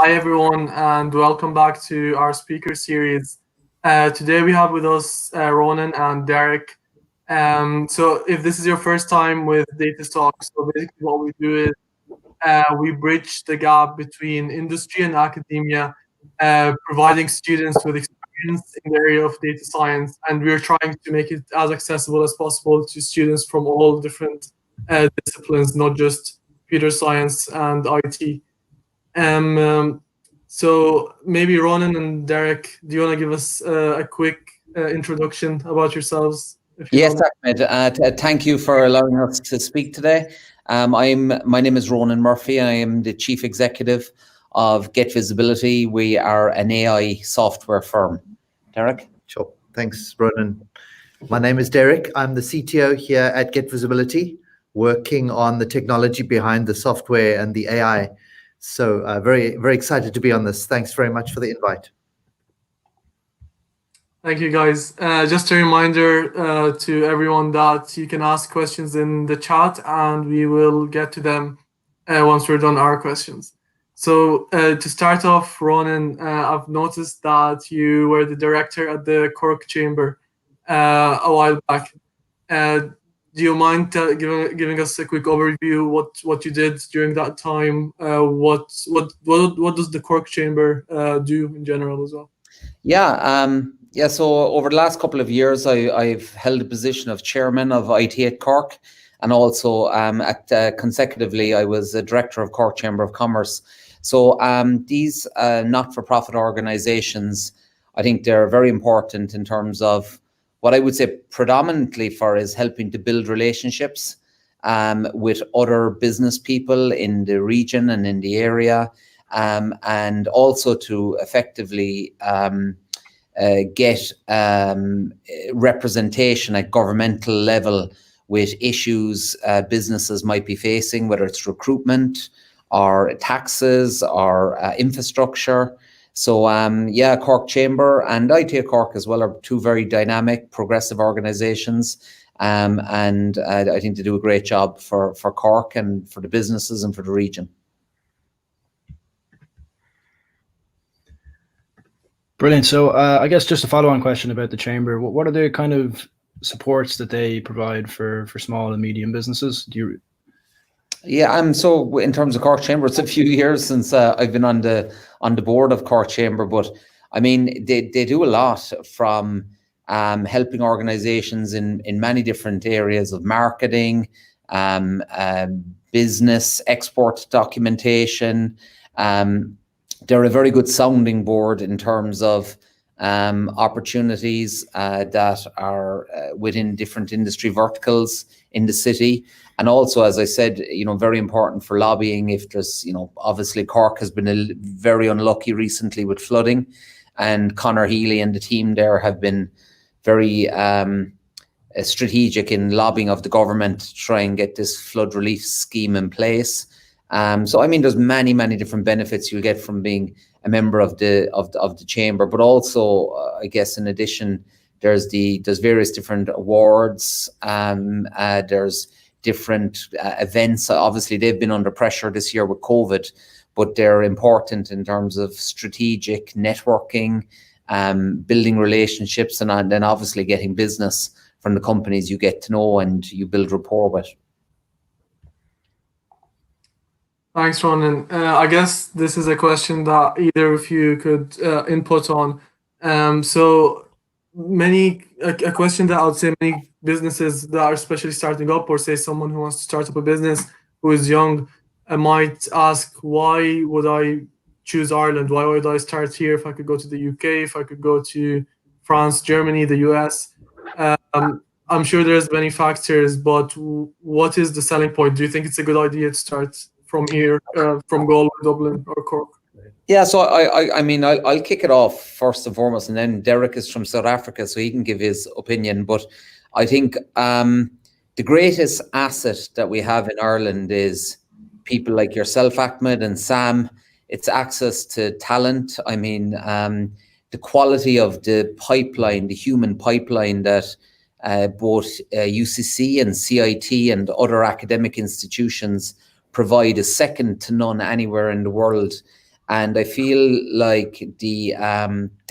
Hi, everyone, and welcome back to our speaker series. Today we have with us Ronan and Derek. So, if this is your first time with Data Talk, so basically what we do is we bridge the gap between industry and academia, providing students with experience in the area of data science, and we're trying to make it as accessible as possible to students from all different disciplines, not just computer science and IT. Um, um, so maybe Ronan and Derek, do you want to give us a quick introduction about yourselves? If you Yes, don't Ahmed. Thank you for allowing us to speak today. My name is Ronan Murphy. I am the Chief Executive of Getvisibility. We are an AI software firm. Derek? Sure. Thanks, Ronan. My name is Derek. I'm the CTO here at Getvisibility, working on the technology behind the software and the AI. So very, very excited to be on this. Thanks very much for the invite. Thank you, guys. Just a reminder to everyone that you can ask questions in the chat, and we will get to them once we're done our questions. So to start off, Ronan, I've noticed that you were the director at the Cork Chamber a while back. Do you mind giving us a quick overview what you did during that time? What does the Cork Chamber do in general as well? Yeah. So over the last couple of years, I've held the position of chairman of IT at Cork, and also consecutively, I was a director of Cork Chamber of Commerce. So these not-for-profit organisations, I think they're very important in terms of what I would say predominantly for is helping to build relationships with other business people in the region and in the area, and also to effectively get representation at governmental level with issues businesses might be facing, whether it's recruitment or taxes or infrastructure. So Cork Chamber and IT at Cork as well are two very dynamic, progressive organisations, and I think they do a great job for Cork and for the businesses and for the region. Brilliant. So I guess just a follow-on question about the chamber. What are the kind of supports that they provide for small and medium businesses? So in terms of Cork Chamber, it's a few years since I've been on the board of Cork Chamber, but I mean they do a lot from helping organisations in many different areas of marketing, business, export documentation. They're a very good sounding board in terms of opportunities that are within different industry verticals in the city. And also, as I said, very important for lobbying. If there's, obviously Cork has been very unlucky recently with flooding, and Conor Healy and the team there have been very strategic in lobbying of the government to try and get this flood relief scheme in place. So I mean, there's many different benefits you'll get from being a member of the chamber, but also I guess in addition, there's various different awards. There's different events. Obviously, they've been under pressure this year with COVID, but they're important in terms of strategic networking, building relationships, and then obviously getting business from the companies you get to know and you build rapport with. Thanks, Ronan. I guess this is a question that either of you could input on. So a question that I would say many businesses that are especially starting up, or say someone who wants to start up a business who is young, might ask, why would I choose Ireland? Why would I start here if I could go to the UK, if I could go to France, Germany, the US? I'm sure there's many factors, but what is the selling point? Do you think it's a good idea to start from here, from Galway, Dublin, or Cork? Yeah, so I mean, I'll kick it off first and foremost, and then Derek is from South Africa, so he can give his opinion. But I think the greatest asset that we have in Ireland is people like yourself, Ahmed, and Sam. It's access to talent. I mean, the quality of the pipeline, the human pipeline that both UCC and CIT and other academic institutions provide is second to none anywhere in the world. And I feel like the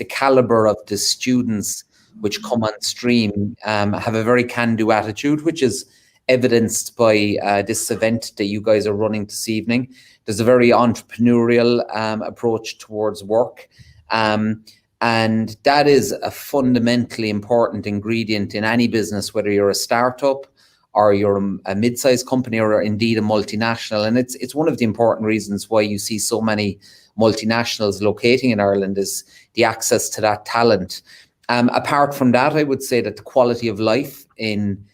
caliber of the students which come on stream have a very can-do attitude, which is evidenced by this event that you guys are running this evening. There's a very entrepreneurial approach towards work. And that is a fundamentally important ingredient in any business, whether you're a startup or you're a mid-sized company or indeed a multinational. And it's one of the important reasons why you see so many multinationals locating in Ireland is the access to that talent. Apart from that, I would say that the quality of life in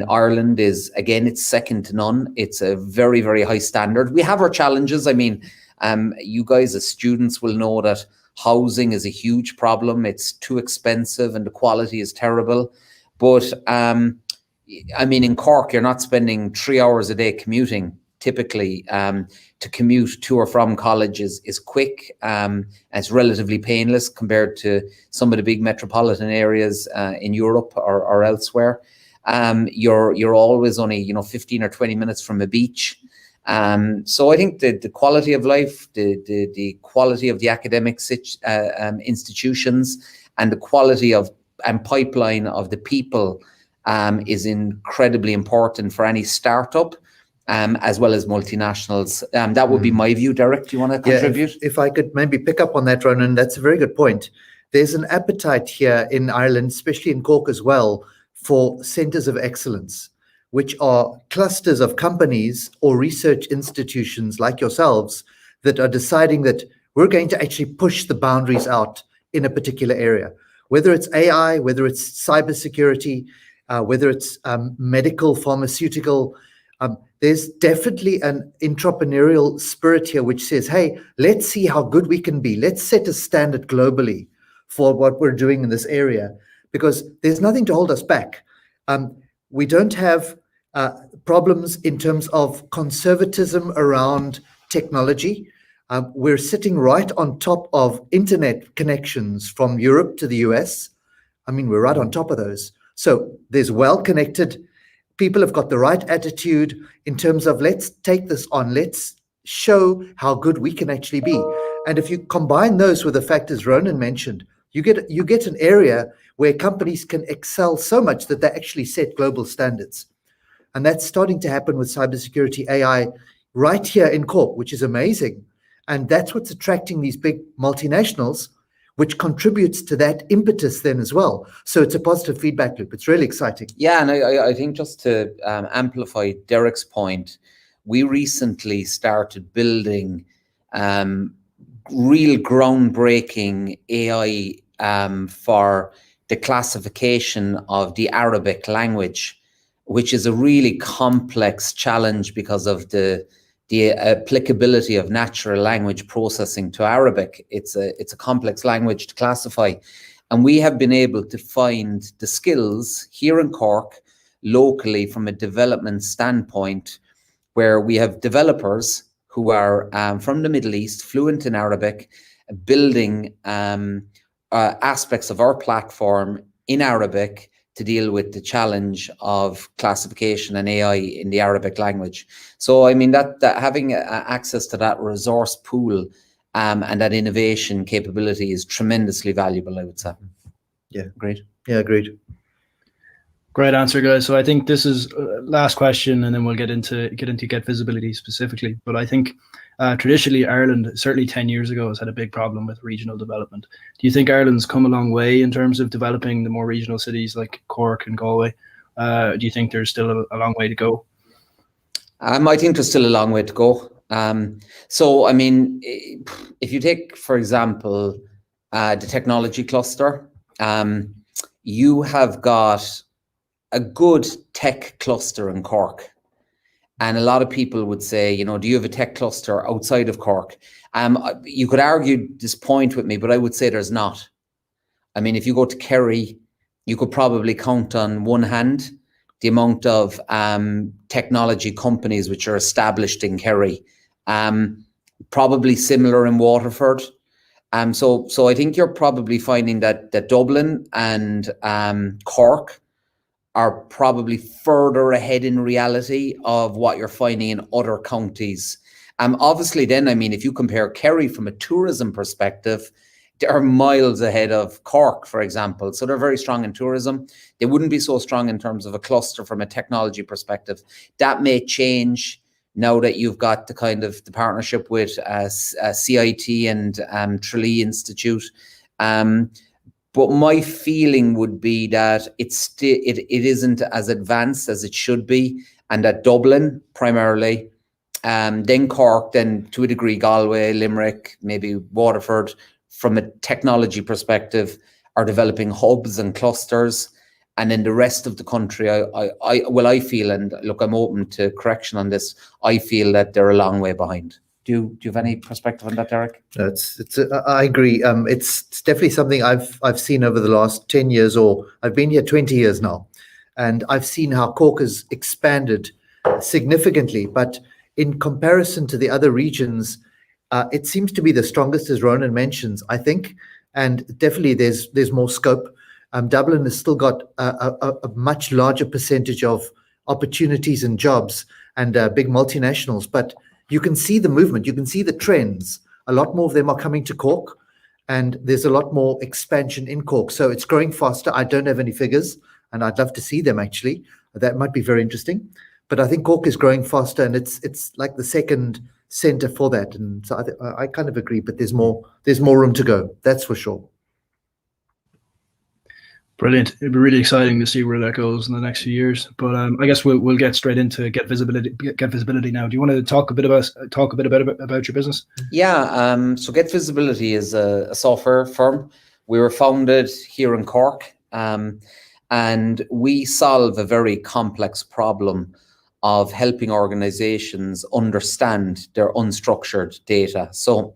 Ireland is, again, it's second to none. It's a very, very high standard. We have our challenges. I mean, you guys as students will know that housing is a huge problem. It's too expensive and the quality is terrible. But I mean, in Cork, you're not spending 3 hours a day commuting. Typically, to commute to or from college is quick and it's relatively painless compared to some of the big metropolitan areas in Europe or elsewhere. You're always only 15 or 20 minutes from a beach. So I think the quality of life, the quality of the academic institutions, and the quality of and pipeline of the people is incredibly important for any startup, as well as multinationals. That would be my view. Derek, do you want to contribute? Yeah, if I could maybe pick up on that, Ronan, that's a very good point. There's an appetite here in Ireland, especially in Cork as well, for centres of excellence, which are clusters of companies or research institutions like yourselves that are deciding that we're going to actually push the boundaries out in a particular area, whether it's AI, whether it's cybersecurity, whether it's medical, pharmaceutical. There's definitely an entrepreneurial spirit here which says, hey, let's see how good we can be. Let's set a standard globally for what we're doing in this area, because there's nothing to hold us back. We don't have problems in terms of conservatism around technology. We're sitting right on top of internet connections from Europe to the US. I mean, we're right on top of those. So there's well-connected people have got the right attitude in terms of let's take this on, let's show how good we can actually be. And if you combine those with the factors Ronan mentioned, you get an area where companies can excel so much that they actually set global standards. And that's starting to happen with cybersecurity, AI, right here in Cork, which is amazing. And that's what's attracting these big multinationals, which contributes to that impetus then as well. So it's a positive feedback loop. It's really exciting. Yeah, and I think just to amplify Derek's point, we recently started building real groundbreaking AI for the classification of the Arabic language, which is a really complex challenge because of the applicability of natural language processing to Arabic. It's a complex language to classify. And we have been able to find the skills here in Cork, locally from a development standpoint, where we have developers who are from the Middle East, fluent in Arabic, building aspects of our platform in Arabic to deal with the challenge of classification and AI in the Arabic language. So, I mean, that having access to that resource pool and that innovation capability is tremendously valuable, I would say. Yeah, great. Yeah, agreed. Great answer, guys. So I think this is last question, and then we'll get into Getvisibility specifically. But I think traditionally Ireland, certainly 10 years ago, has had a big problem with regional development. Do you think Ireland's come a long way in terms of developing the more regional cities like Cork and Galway? Do you think there's still a long way to go? I think there's still a long way to go. So, I mean, if you take, for example, the technology cluster, you have got a good tech cluster in Cork. And a lot of people would say, you know, do you have a tech cluster outside of Cork? You could argue this point with me, but I would say there's not. I mean, if you go to Kerry, you could probably count on one hand the amount of technology companies which are established in Kerry. Probably similar in Waterford. So I think you're probably finding that Dublin and Cork are probably further ahead in reality of what you're finding in other counties. Obviously then, I mean, if you compare Kerry from a tourism perspective, they're miles ahead of Cork, for example. So they're very strong in tourism. They wouldn't be so strong in terms of a cluster from a technology perspective. That may change now that you've got the kind of the partnership with CIT and Tralee Institute. But my feeling would be that it isn't as advanced as it should be, and that Dublin primarily, then Cork, then to a degree Galway, Limerick, maybe Waterford, from a technology perspective, are developing hubs and clusters, and then the rest of the country, I feel, and look, I'm open to correction on this, I feel that they're a long way behind. Do you have any perspective on that, Derek? No, I agree. It's definitely something I've seen over the last 10 years, or I've been here 20 years now, and I've seen how Cork has expanded significantly. But in comparison to the other regions, it seems to be the strongest, as Ronan mentions, I think, and definitely there's more scope. Dublin has still got a much larger percentage of opportunities and jobs and big multinationals, but you can see the movement, you can see the trends. A lot more of them are coming to Cork, and there's a lot more expansion in Cork. So it's growing faster. I don't have any figures, and I'd love to see them actually. That might be very interesting. But I think Cork is growing faster, and it's like the second center for that. And so I kind of agree, but there's more room to go. That's for sure. Brilliant. It'd be really exciting to see where that goes in the next few years. But I guess we'll get straight into Getvisibility now. Do you want to talk a bit about your business? Yeah. So Getvisibility is a software firm. We were founded here in Cork, and we solve a very complex problem of helping organizations understand their unstructured data. So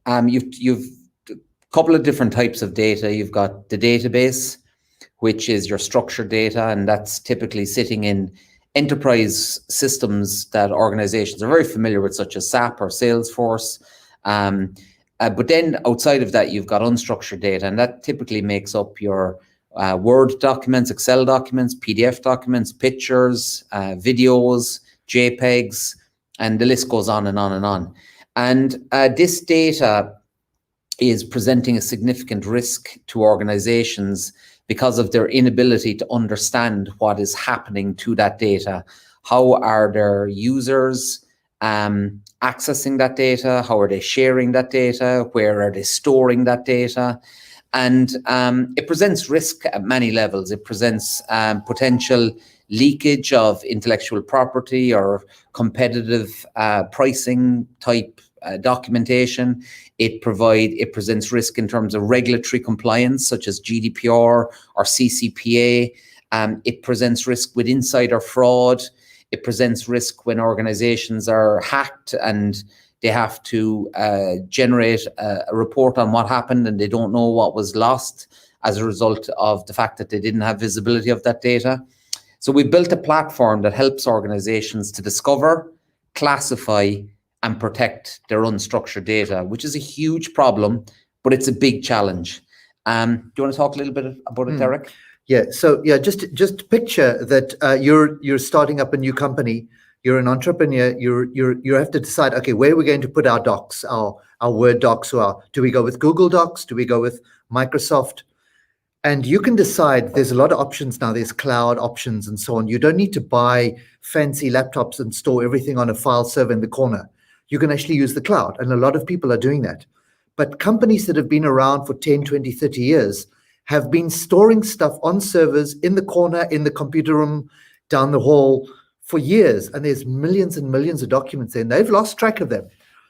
you've a couple of different types of data. You've got the database, which is your structured data, and that's typically sitting in enterprise systems that organizations are very familiar with, such as SAP or Salesforce. But then outside of that, you've got unstructured data, and that typically makes up your Word documents, Excel documents, PDF documents, pictures, videos, JPEGs, and the list goes on and on and on. And this data is presenting a significant risk to organizations because of their inability to understand what is happening to that data. How are their users accessing that data? How are they sharing that data? Where are they storing that data? And it presents risk at many levels. It presents potential leakage of intellectual property or competitive pricing type documentation. It presents risk in terms of regulatory compliance, such as GDPR or CCPA. It presents risk with insider fraud. It presents risk when organizations are hacked and they have to generate a report on what happened and they don't know what was lost as a result of the fact that they didn't have visibility of that data. So we built a platform that helps organizations to discover, classify, and protect their unstructured data, which is a huge problem, but it's a big challenge. Do you want to talk a little bit about it, Derek? Yeah. So yeah, just picture that you're starting up a new company. You're an entrepreneur. You have to decide, okay, where are we going to put our docs, our Word docs, or do we go with Google Docs? Do we go with Microsoft? And you can decide. There's a lot of options now. There's cloud options and so on. You don't need to buy fancy laptops and store everything on a file server in the corner. You can actually use the cloud, and a lot of people are doing that. But companies that have been around for 10, 20, 30 years have been storing stuff on servers in the corner, in the computer room, down the hall for years. And there's millions and millions of documents there, and they've lost track of them.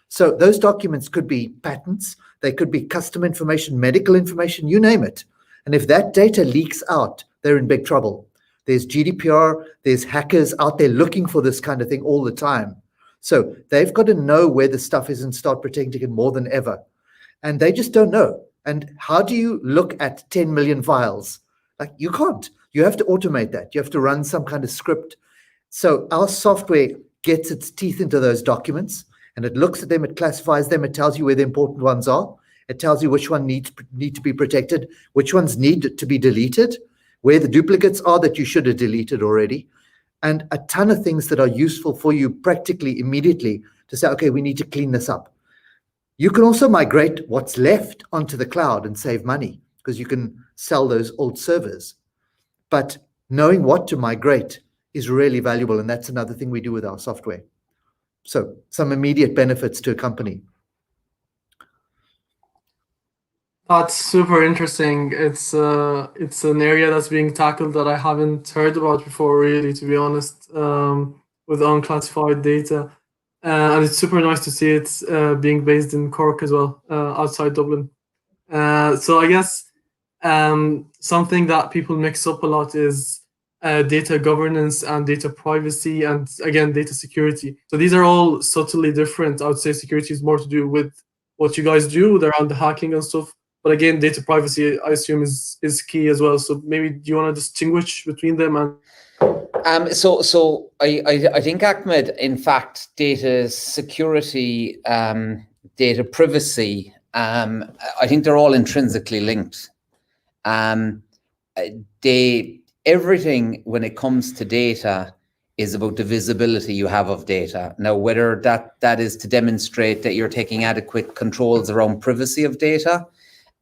So those documents could be patents, they could be customer information, medical information, you name it. And if that data leaks out, they're in big trouble. There's GDPR, there's hackers out there looking for this kind of thing all the time. So they've got to know where the stuff is and start protecting it more than ever. And they just don't know. And how do you look at 10 million files? Like, you can't. You have to automate that. You have to run some kind of script. So our software gets its teeth into those documents, and it looks at them, it classifies them, it tells you where the important ones are. It tells you which one need to be protected, which ones need to be deleted, where the duplicates are that you should have deleted already. and a ton of things that are useful for you practically immediately to say, okay, we need to clean this up. You can also migrate what's left onto the cloud and save money because you can sell those old servers. But knowing what to migrate is really valuable, and that's another thing we do with our software. So some immediate benefits to a company. That's super interesting. It's an area that's being tackled that I haven't heard about before, really, to be honest, with unclassified data. And it's super nice to see it being based in Cork as well, outside Dublin. So I guess something that people mix up a lot is data governance and data privacy, and again, data security. So these are all subtly different. I would say security is more to do with what you guys do around the hacking and stuff. But again, data privacy, I assume, is key as well. So maybe do you want to distinguish between them? And so I think, Ahmed, in fact, data security, data privacy, I think they're all intrinsically linked. Everything when it comes to data is about the visibility you have of data. Now, whether that is to demonstrate that you're taking adequate controls around privacy of data,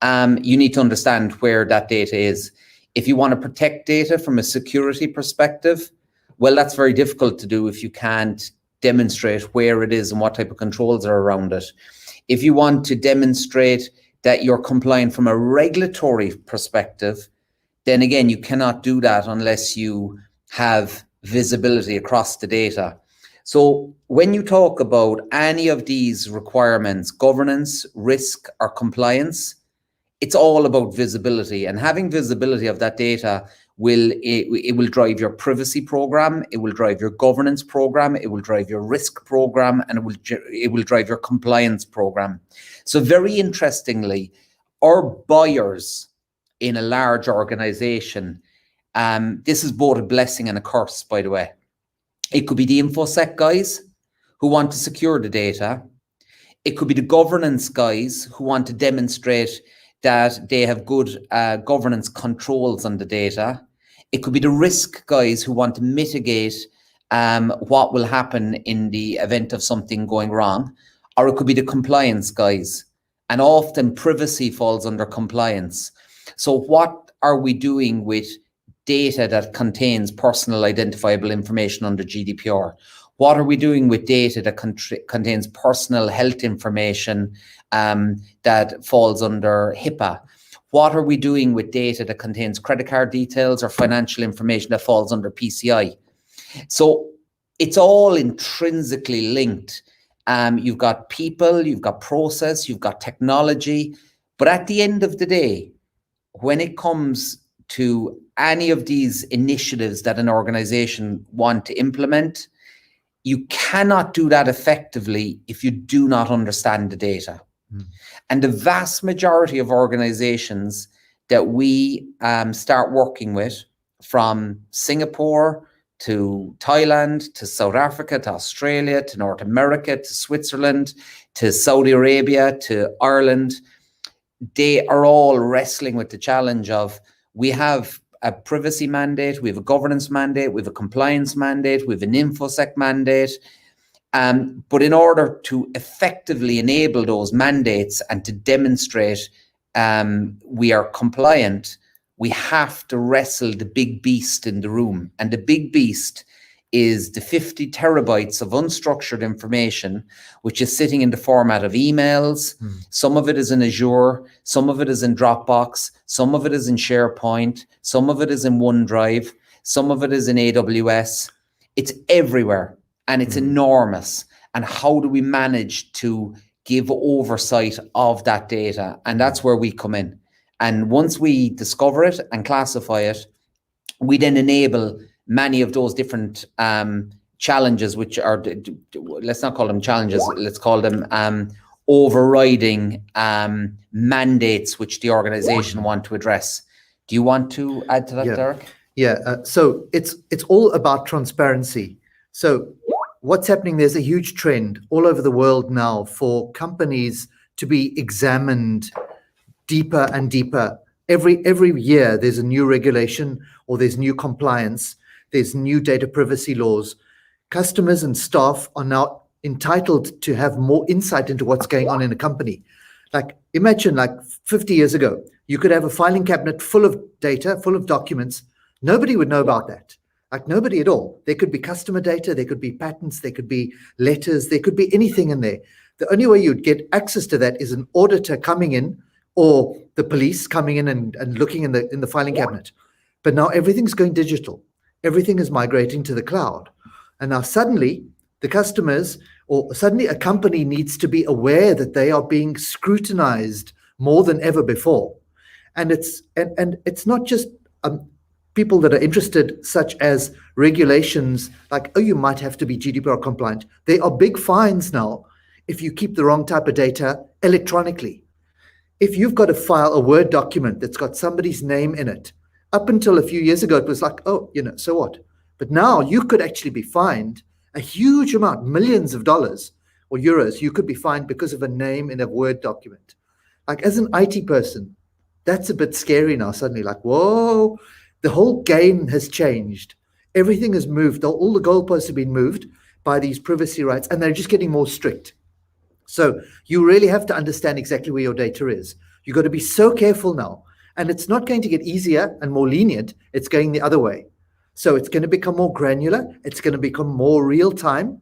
you need to understand where that data is. If you want to protect data from a security perspective, well, that's very difficult to do if you can't demonstrate where it is and what type of controls are around it. If you want to demonstrate that you're compliant from a regulatory perspective, then again, you cannot do that unless you have visibility across the data. So when you talk about any of these requirements, governance, risk, or compliance, it's all about visibility, and having visibility of that data will drive your privacy program, it will drive your governance program, it will drive your risk program, and it will drive your compliance program. So very interestingly, our buyers in a large organization, this is both a blessing and a curse, by the way. It could be the InfoSec guys who want to secure the data. It could be the governance guys who want to demonstrate that they have good governance controls on the data. It could be the risk guys who want to mitigate what will happen in the event of something going wrong. Or it could be the compliance guys. And often privacy falls under compliance. So what are we doing with data that contains personal identifiable information under GDPR? What are we doing with data that contains personal health information that falls under HIPAA? What are we doing with data that contains credit card details or financial information that falls under PCI? So it's all intrinsically linked. You've got people, you've got process, you've got technology. But at the end of the day, when it comes to any of these initiatives that an organization want to implement, you cannot do that effectively if you do not understand the data. And the vast majority of organizations that we start working with, from Singapore to Thailand, to South Africa, to Australia, to North America, to Switzerland, to Saudi Arabia, to Ireland, they are all wrestling with the challenge of, we have a privacy mandate, we have a governance mandate, we have a compliance mandate, we have an InfoSec mandate. But in order to effectively enable those mandates and to demonstrate we are compliant, we have to wrestle the big beast in the room. And the big beast is the 50 terabytes of unstructured information, which is sitting in the format of emails. Some of it is in Azure, some of it is in Dropbox, some of it is in SharePoint, some of it is in OneDrive, some of it is in AWS. It's everywhere and it's enormous. And how do we manage to give oversight of that data? And that's where we come in. And once we discover it and classify it, we then enable many of those different challenges, which are, let's not call them challenges, let's call them overriding mandates which the organization want to address. Do you want to add to that, Derek? Yeah, so it's all about transparency. So what's happening, there's a huge trend all over the world now for companies to be examined deeper and deeper. Every year there's a new regulation or there's new compliance There's new data privacy laws. Customers and staff are now entitled to have more insight into what's going on in a company. Like, imagine like 50 years ago, you could have a filing cabinet full of data, full of documents. Nobody would know about that. Like, nobody at all. There could be customer data, there could be patents, there could be letters, there could be anything in there. The only way you'd get access to that is an auditor coming in or the police coming in and looking in the filing cabinet. But now everything's going digital. Everything is migrating to the cloud. And now suddenly the customers, or suddenly a company, needs to be aware that they are being scrutinized more than ever before. And it's not just people that are interested, such as regulations like, oh, you might have to be GDPR compliant. There are big fines now if you keep the wrong type of data electronically. If you've got a file, a Word document that's got somebody's name in it, up until a few years ago, it was like, oh, so what? But now you could actually be fined a huge amount, millions of dollars or euros. You could be fined because of a name in a Word document. Like, as an IT person, that's a bit scary now suddenly. Like, whoa, the whole game has changed. Everything has moved. All the goalposts have been moved by these privacy rights, and they're just getting more strict. So you really have to understand exactly where your data is. You've got to be so careful now. And it's not going to get easier and more lenient. It's going the other way. So it's going to become more granular. It's going to become more real time.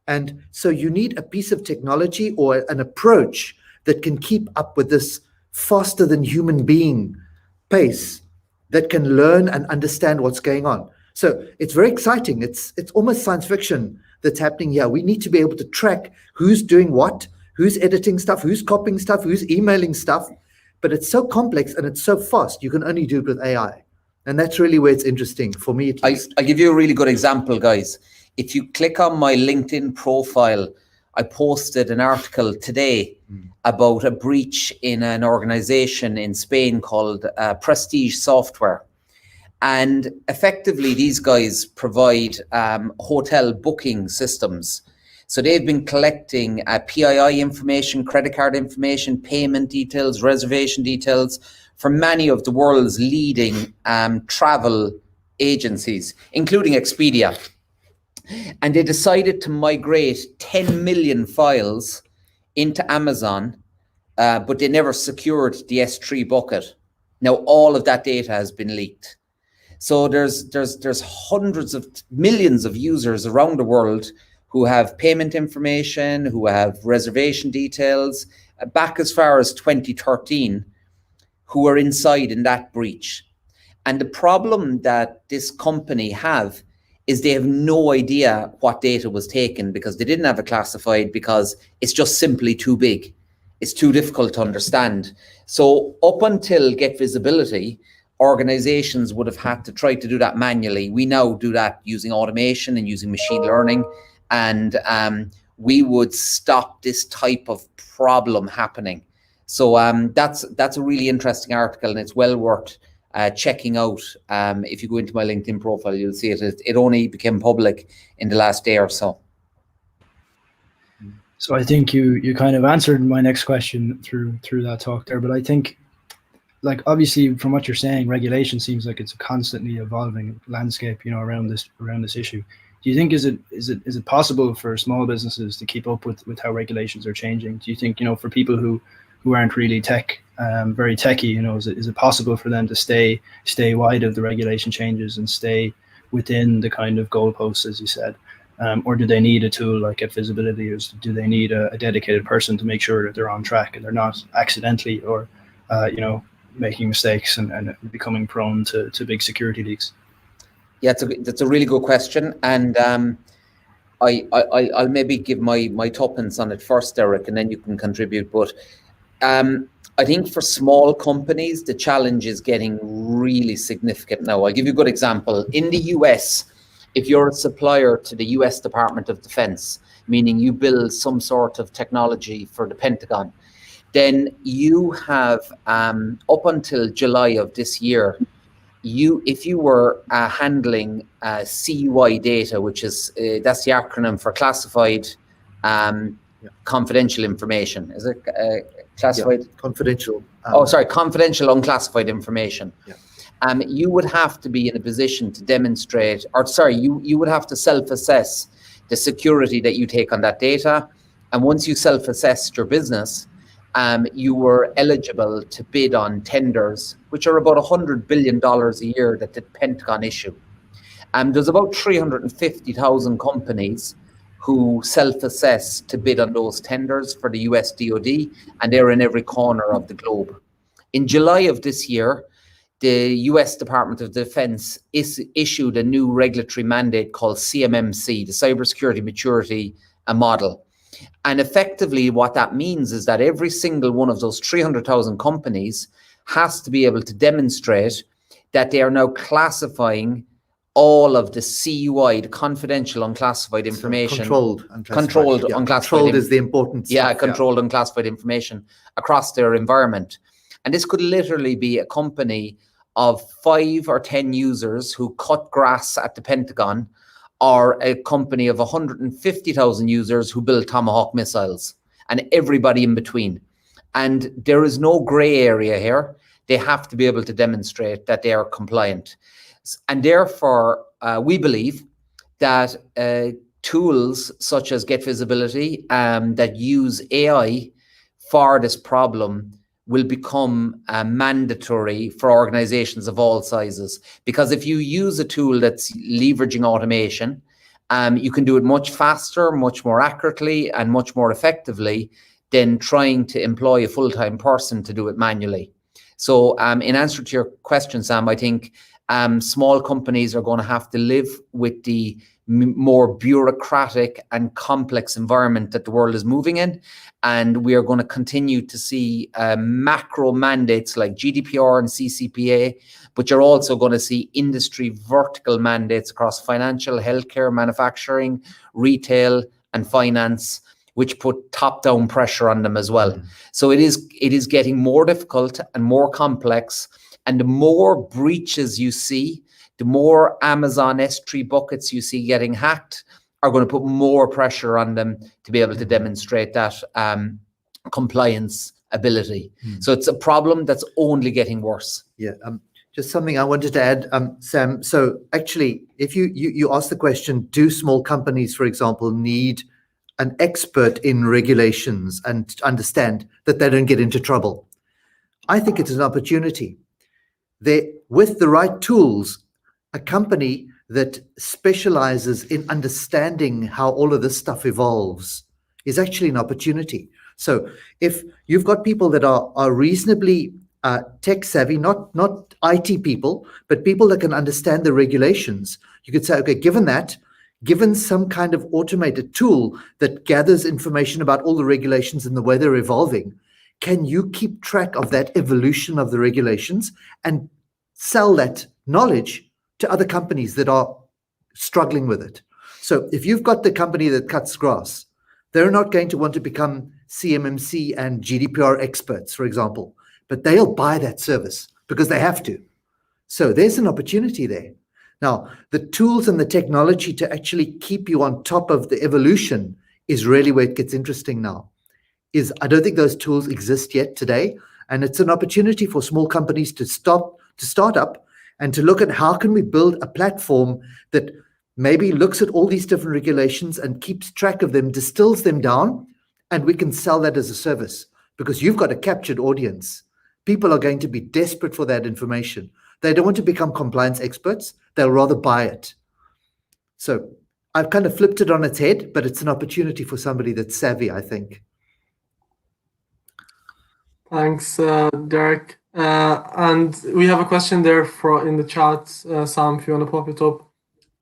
And so you need a piece of technology or an approach that can keep up with this faster than human being pace, that can learn and understand what's going on. So it's very exciting. It's almost science fiction that's happening here. We need to be able to track who's doing what, who's editing stuff, who's copying stuff, who's emailing stuff. But it's so complex and it's so fast, you can only do it with AI. And that's really where it's interesting, for me at least. I'll give you a really good example, guys. If you click on my LinkedIn profile, I posted an article today about a breach in an organization in Spain called Prestige Software. And effectively, these guys provide hotel booking systems. So they've been collecting PII information, credit card information, payment details, reservation details from many of the world's leading travel agencies, including Expedia. And they decided to migrate 10 million files into Amazon, but they never secured the S3 bucket. Now all of that data has been leaked. So there's hundreds of millions of users around the world who have payment information, who have reservation details, back as far as 2013, who are inside in that breach. And the problem that this company have is they have no idea what data was taken, because they didn't have it classified, because it's just simply too big. It's too difficult to understand. So up until Getvisibility, organizations would have had to try to do that manually. We now do that using automation and using machine learning. And we would stop this type of problem happening. So that's a really interesting article, and it's well worth checking out. If you go into my LinkedIn profile, you'll see it. It only became public in the last day or so. So I think you kind of answered my next question through that talk there. But I think, like, obviously from what you're saying, regulation seems like it's a constantly evolving landscape, around this issue. Do you think is it possible for small businesses to keep up with how regulations are changing? Do you think, for people who aren't really very techy, is it possible for them to stay wide of the regulation changes and stay within the kind of goalposts, as you said? Or do they need a tool like Getvisibility, or do they need a dedicated person to make sure that they're on track and they're not accidentally or making mistakes and becoming prone to big security leaks? Yeah, that's a really good question, and I'll maybe give my tuppence on it first, Derek, and then you can contribute. But I think for small companies, the challenge is getting really significant now. I'll give you a good example. In the US, if you're a supplier to the US Department of Defense, meaning you build some sort of technology for the Pentagon, then you have up until July of this year, if you were handling CUI data, which is that's the acronym for classified confidential information. Is it classified? Yeah, confidential. Confidential unclassified information. Yeah. you would have to be in a position to demonstrate, or sorry, you would have to self-assess the security that you take on that data. And once you self-assessed your business, you were eligible to bid on tenders, which are about $100 billion a year that the Pentagon issue. There's about 350,000 companies who self-assess to bid on those tenders for the US DoD, and they're in every corner of the globe. In July of this year, the US Department of Defense issued a new regulatory mandate called CMMC, the Cybersecurity Maturity Model. And effectively what that means is that every single one of those 300,000 companies has to be able to demonstrate that they are now classifying all of the CUI, the confidential unclassified information. Controlled unclassified. Controlled yeah. unclassified. Controlled is the important stuff. Yeah, controlled unclassified information across their environment. And this could literally be a company of 5 or 10 users who cut grass at the Pentagon, or a company of 150,000 users who build Tomahawk missiles, and everybody in between. And there is no gray area here. They have to be able to demonstrate that they are compliant. And therefore, we believe that tools such as Getvisibility that use AI for this problem will become mandatory for organizations of all sizes. Because if you use a tool that's leveraging automation, you can do it much faster, much more accurately, and much more effectively than trying to employ a full-time person to do it manually. So in answer to your question, Sam, I think small companies are going to have to live with the more bureaucratic and complex environment that the world is moving in. And we are going to continue to see macro mandates like GDPR and CCPA, but you're also going to see industry vertical mandates across financial, healthcare, manufacturing, retail, and finance, which put top-down pressure on them as well. So it is getting more difficult and more complex. And the more breaches you see, the more Amazon S3 buckets you see getting hacked, are going to put more pressure on them to be able to demonstrate that compliance ability. So it's a problem that's only getting worse. Yeah. Just something I wanted to add, Sam. So actually, if you ask the question, do small companies, for example, need an expert in regulations and understand that they don't get into trouble? I think it's an opportunity. With the right tools, a company that specializes in understanding how all of this stuff evolves is actually an opportunity. So if you've got people that are reasonably tech savvy, not IT people, but people that can understand the regulations, you could say, okay, given some kind of automated tool that gathers information about all the regulations and the way they're evolving, can you keep track of that evolution of the regulations and sell that knowledge to other companies that are struggling with it? So if you've got the company that cuts grass, they're not going to want to become CMMC and GDPR experts, for example, but they'll buy that service because they have to. So there's an opportunity there. Now, the tools and the technology to actually keep you on top of the evolution is really where it gets interesting now. I don't think those tools exist yet today, and it's an opportunity for small companies to start up and to look at how can we build a platform that maybe looks at all these different regulations and keeps track of them, distills them down, and we can sell that as a service because you've got a captured audience. People are going to be desperate for that information. They don't want to become compliance experts. They'll rather buy it. So I've kind of flipped it on its head, but it's an opportunity for somebody that's savvy, I think. Thanks, Derek. And we have a question there in the chat, Sam, if you want to pop it up,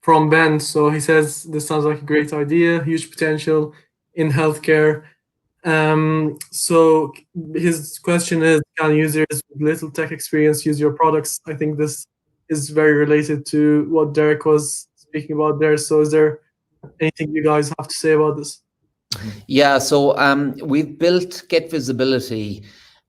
from Ben. So he says, this sounds like a great idea, huge potential in healthcare. So his question is, can users with little tech experience use your products? I think this is very related to what Derek was speaking about there. So is there anything you guys have to say about this? Yeah, so we've built Getvisibility.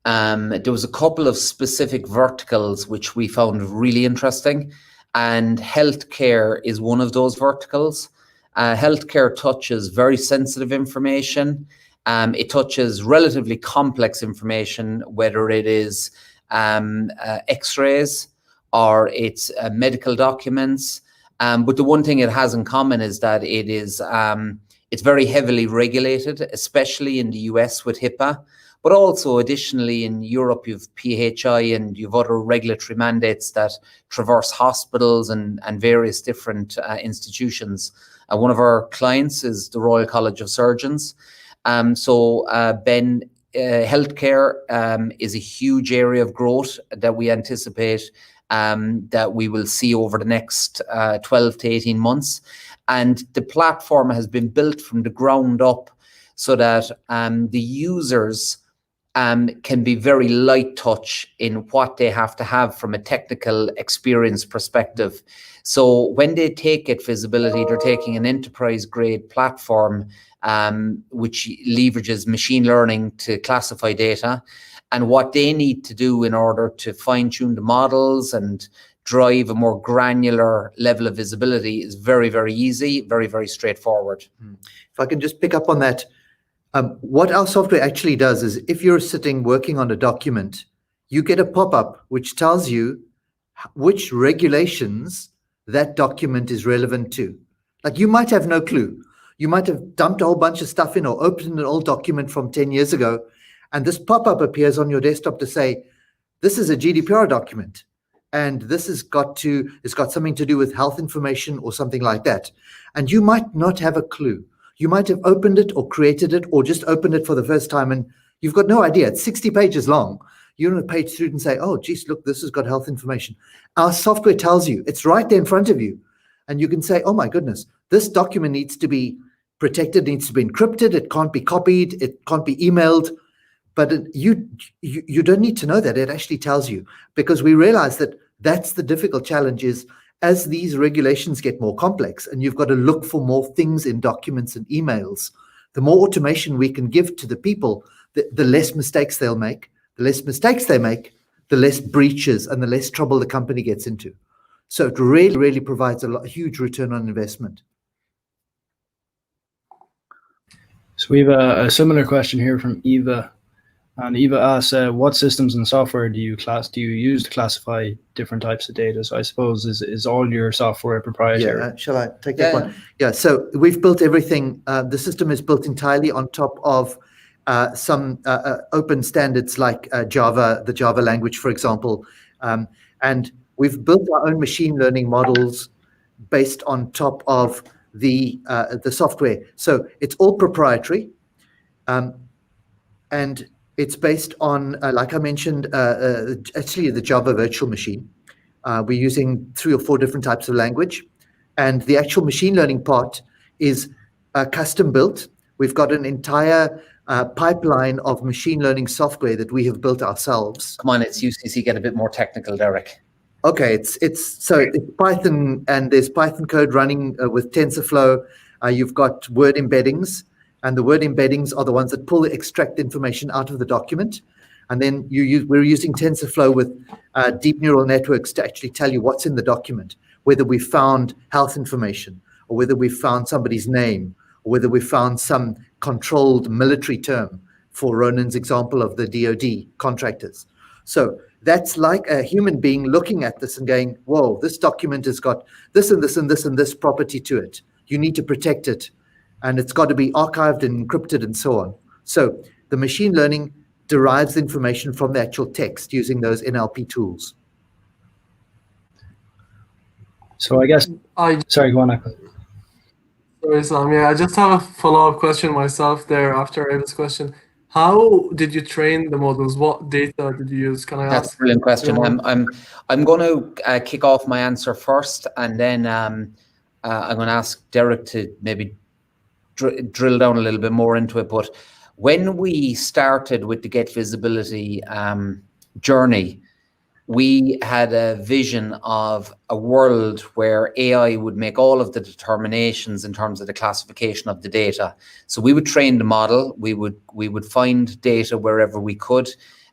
There was a couple of specific verticals which we found really interesting, and healthcare is one of those verticals. Healthcare touches very sensitive information. It touches relatively complex information, whether it is x-rays or it's medical documents. But the one thing it has in common is that it's very heavily regulated, especially in the US with HIPAA, but also additionally in Europe, you've PHI and you've other regulatory mandates that traverse hospitals and various different institutions. One of our clients is the Royal College of Surgeons. Ben, healthcare is a huge area of growth that we anticipate that we will see over the next 12 to 18 months. And the platform has been built from the ground up so that the users can be very light touch in what they have to have from a technical experience perspective. So when they take Getvisibility, they're taking an enterprise grade platform which leverages machine learning to classify data. And what they need to do in order to fine tune the models and drive a more granular level of visibility is very, very easy, very, very straightforward. If I can just pick up on that, what our software actually does is if you're sitting working on a document, you get a pop-up which tells you which regulations that document is relevant to. Like you might have no clue. You might have dumped a whole bunch of stuff in or opened an old document from 10 years ago, and this pop-up appears on your desktop to say, this is a GDPR document, and this has got something to do with health information or something like that. And you might not have a clue. You might have opened it or created it or just opened it for the first time and you've got no idea. It's 60 pages long. You're on a page through and say, oh, geez, look, this has got health information. Our software tells you, it's right there in front of you. And you can say, oh my goodness, this document needs to be protected, needs to be encrypted. It can't be copied. It can't be emailed. But you don't need to know that. It actually tells you, because we realize that that's the difficult challenge is as these regulations get more complex and you've got to look for more things in documents and emails, the more automation we can give to the people, the less mistakes they'll make. The less mistakes they make, the less breaches and the less trouble the company gets into. So it really, really provides a huge return on investment. So we have a similar question here from Eva. And Eva asks, what systems and software do you use to classify different types of data? So I suppose is all your software proprietary? Yeah, shall I take that one? Yeah, so we've built everything. The system is built entirely on top of some open standards like Java, the Java language, for example. And we've built our own machine learning models based on top of the software. So it's all proprietary. And it's based on, like I mentioned, actually the Java virtual machine. We're using 3 or 4 different types of language. And the actual machine learning part is custom built. We've got an entire pipeline of machine learning software that we have built ourselves. Come on, it's UCC, get a bit more technical, Derek. Okay, it's Python, and there's Python code running with TensorFlow. You've got word embeddings. And the word embeddings are the ones that extract information out of the document. And then we're using TensorFlow with deep neural networks to actually tell you what's in the document, whether we found health information, or whether we found somebody's name, or whether we found some controlled military term for Ronan's example of the DoD contractors. So that's like a human being looking at this and going, whoa, this document has got this and this and this and this property to it. You need to protect it. And it's got to be archived and encrypted and so on. So the machine learning derives information from the actual text using those NLP tools. So I guess, sorry, go on. Sorry, Sam. Yeah, I just have a follow-up question myself there after Eva's question. How did you train the models? What data did you use? Can I ask? That's a brilliant question. I'm going to kick off my answer first, and then I'm going to ask Derek to maybe drill down a little bit more into it. But when we started with the Getvisibility journey, we had a vision of a world where AI would make all of the determinations in terms of the classification of the data. So we would train the model, we would find data wherever we could,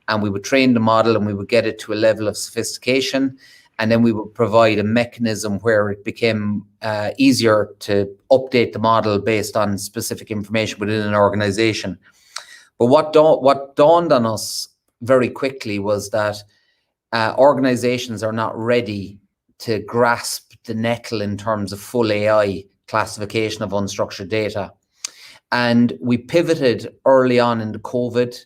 and we would train the model and we would get it to a level of sophistication. And then we would provide a mechanism where it became easier to update the model based on specific information within an organization. But what dawned on us very quickly was that organizations are not ready to grasp the nettle in terms of full AI classification of unstructured data. And we pivoted early on in the COVID,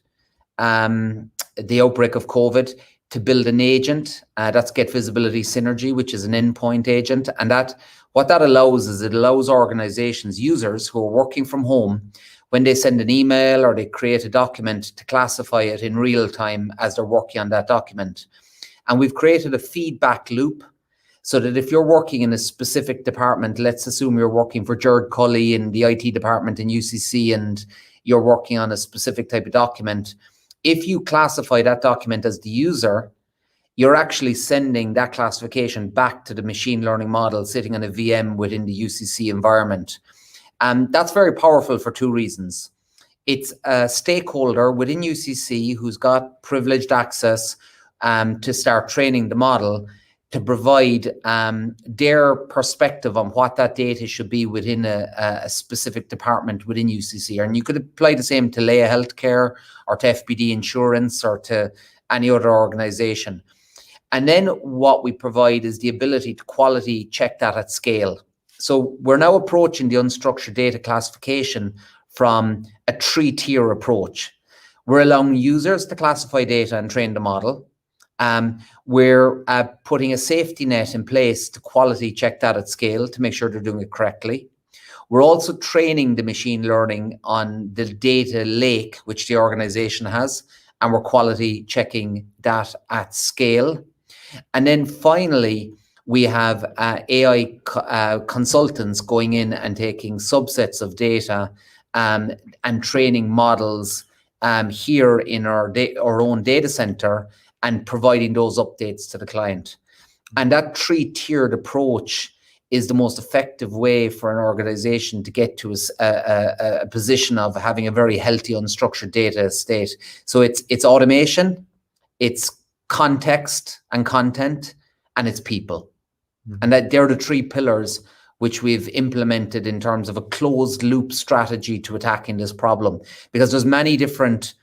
the outbreak of COVID, to build an agent. That's Getvisibility Synergy, which is an endpoint agent. And what that allows is it allows organizations, users who are working from home, when they send an email or they create a document, to classify it in real time as they're working on that document. And we've created a feedback loop so that if you're working in a specific department, let's assume you're working for Jared Cully in the IT department in UCC and you're working on a specific type of document, if you classify that document as the user, you're actually sending that classification back to the machine learning model sitting on a VM within the UCC environment. And that's very powerful for two reasons. It's a stakeholder within UCC who's got privileged access to start training the model to provide their perspective on what that data should be within a specific department within UCC. And you could apply the same to Leia Healthcare or to FBD Insurance or to any other organization. And then what we provide is the ability to quality check that at scale. So we're now approaching the unstructured data classification from a 3-tier approach. We're allowing users to classify data and train the model. We're putting a safety net in place to quality check that at scale to make sure they're doing it correctly. We're also training the machine learning on the data lake, which the organization has, and we're quality checking that at scale. And then finally, we have AI consultants going in and taking subsets of data and training models here in our own data center and providing those updates to the client. And that 3-tiered approach is the most effective way for an organization to get to a position of having a very healthy unstructured data estate. So it's automation, it's context and content, and it's people. And that they're the 3 pillars which we've implemented in terms of a closed loop strategy to attacking this problem. Because there's many different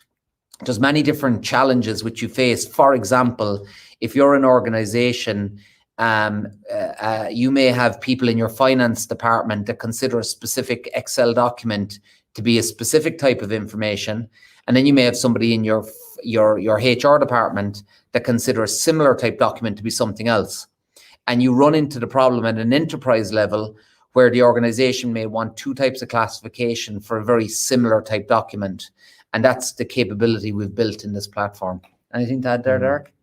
challenges which you face. For example, if you're an organization, you may have people in your finance department that consider a specific Excel document to be a specific type of information. And then you may have somebody in your HR department that consider a similar type document to be something else. And you run into the problem at an enterprise level where the organization may want 2 types of classification for a very similar type document. And that's the capability we've built in this platform. Anything to add there, Derek?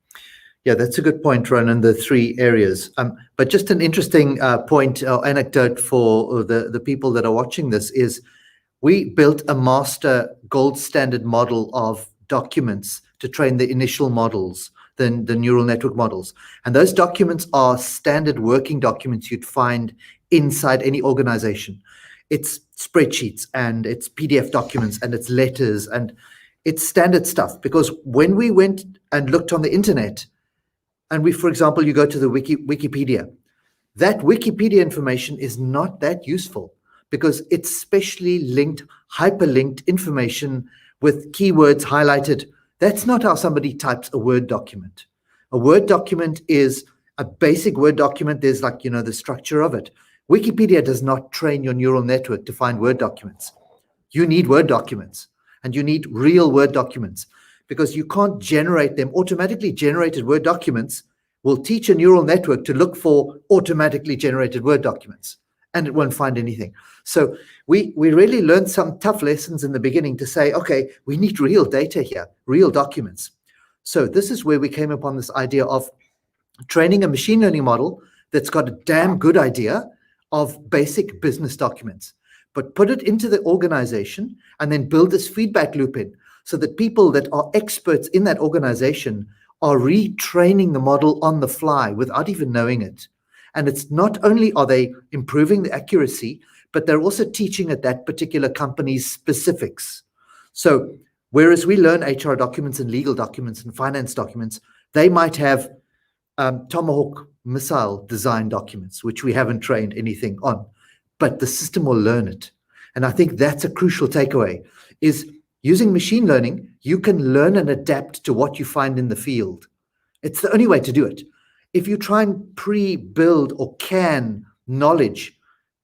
Yeah, that's a good point, Ronan, the 3 areas. But just an interesting point or anecdote for the people that are watching this is we built a master gold standard model of documents to train the initial models, the neural network models. And those documents are standard working documents you'd find inside any organization. It's spreadsheets and it's PDF documents and it's letters and it's standard stuff. Because when we went and looked on the internet, and for example, you go to the Wikipedia, that Wikipedia information is not that useful because it's specially linked, hyperlinked information with keywords highlighted. That's not how somebody types a Word document. A Word document is a basic Word document. There's the structure of it. Wikipedia does not train your neural network to find Word documents. You need Word documents and you need real Word documents because you can't generate them. Automatically generated Word documents will teach a neural network to look for automatically generated Word documents and it won't find anything. So we really learned some tough lessons in the beginning to say, okay, we need real data here, real documents. So this is where we came upon this idea of training a machine learning model that's got a damn good idea of basic business documents, but put it into the organization and then build this feedback loop in so that people that are experts in that organization are retraining the model on the fly without even knowing it. And it's not only are they improving the accuracy, but they're also teaching at that particular company's specifics. So whereas we learn HR documents and legal documents and finance documents, they might have Tomahawk missile design documents, which we haven't trained anything on, but the system will learn it. And I think that's a crucial takeaway, is using machine learning, you can learn and adapt to what you find in the field. It's the only way to do it. If you try and pre-build or can knowledge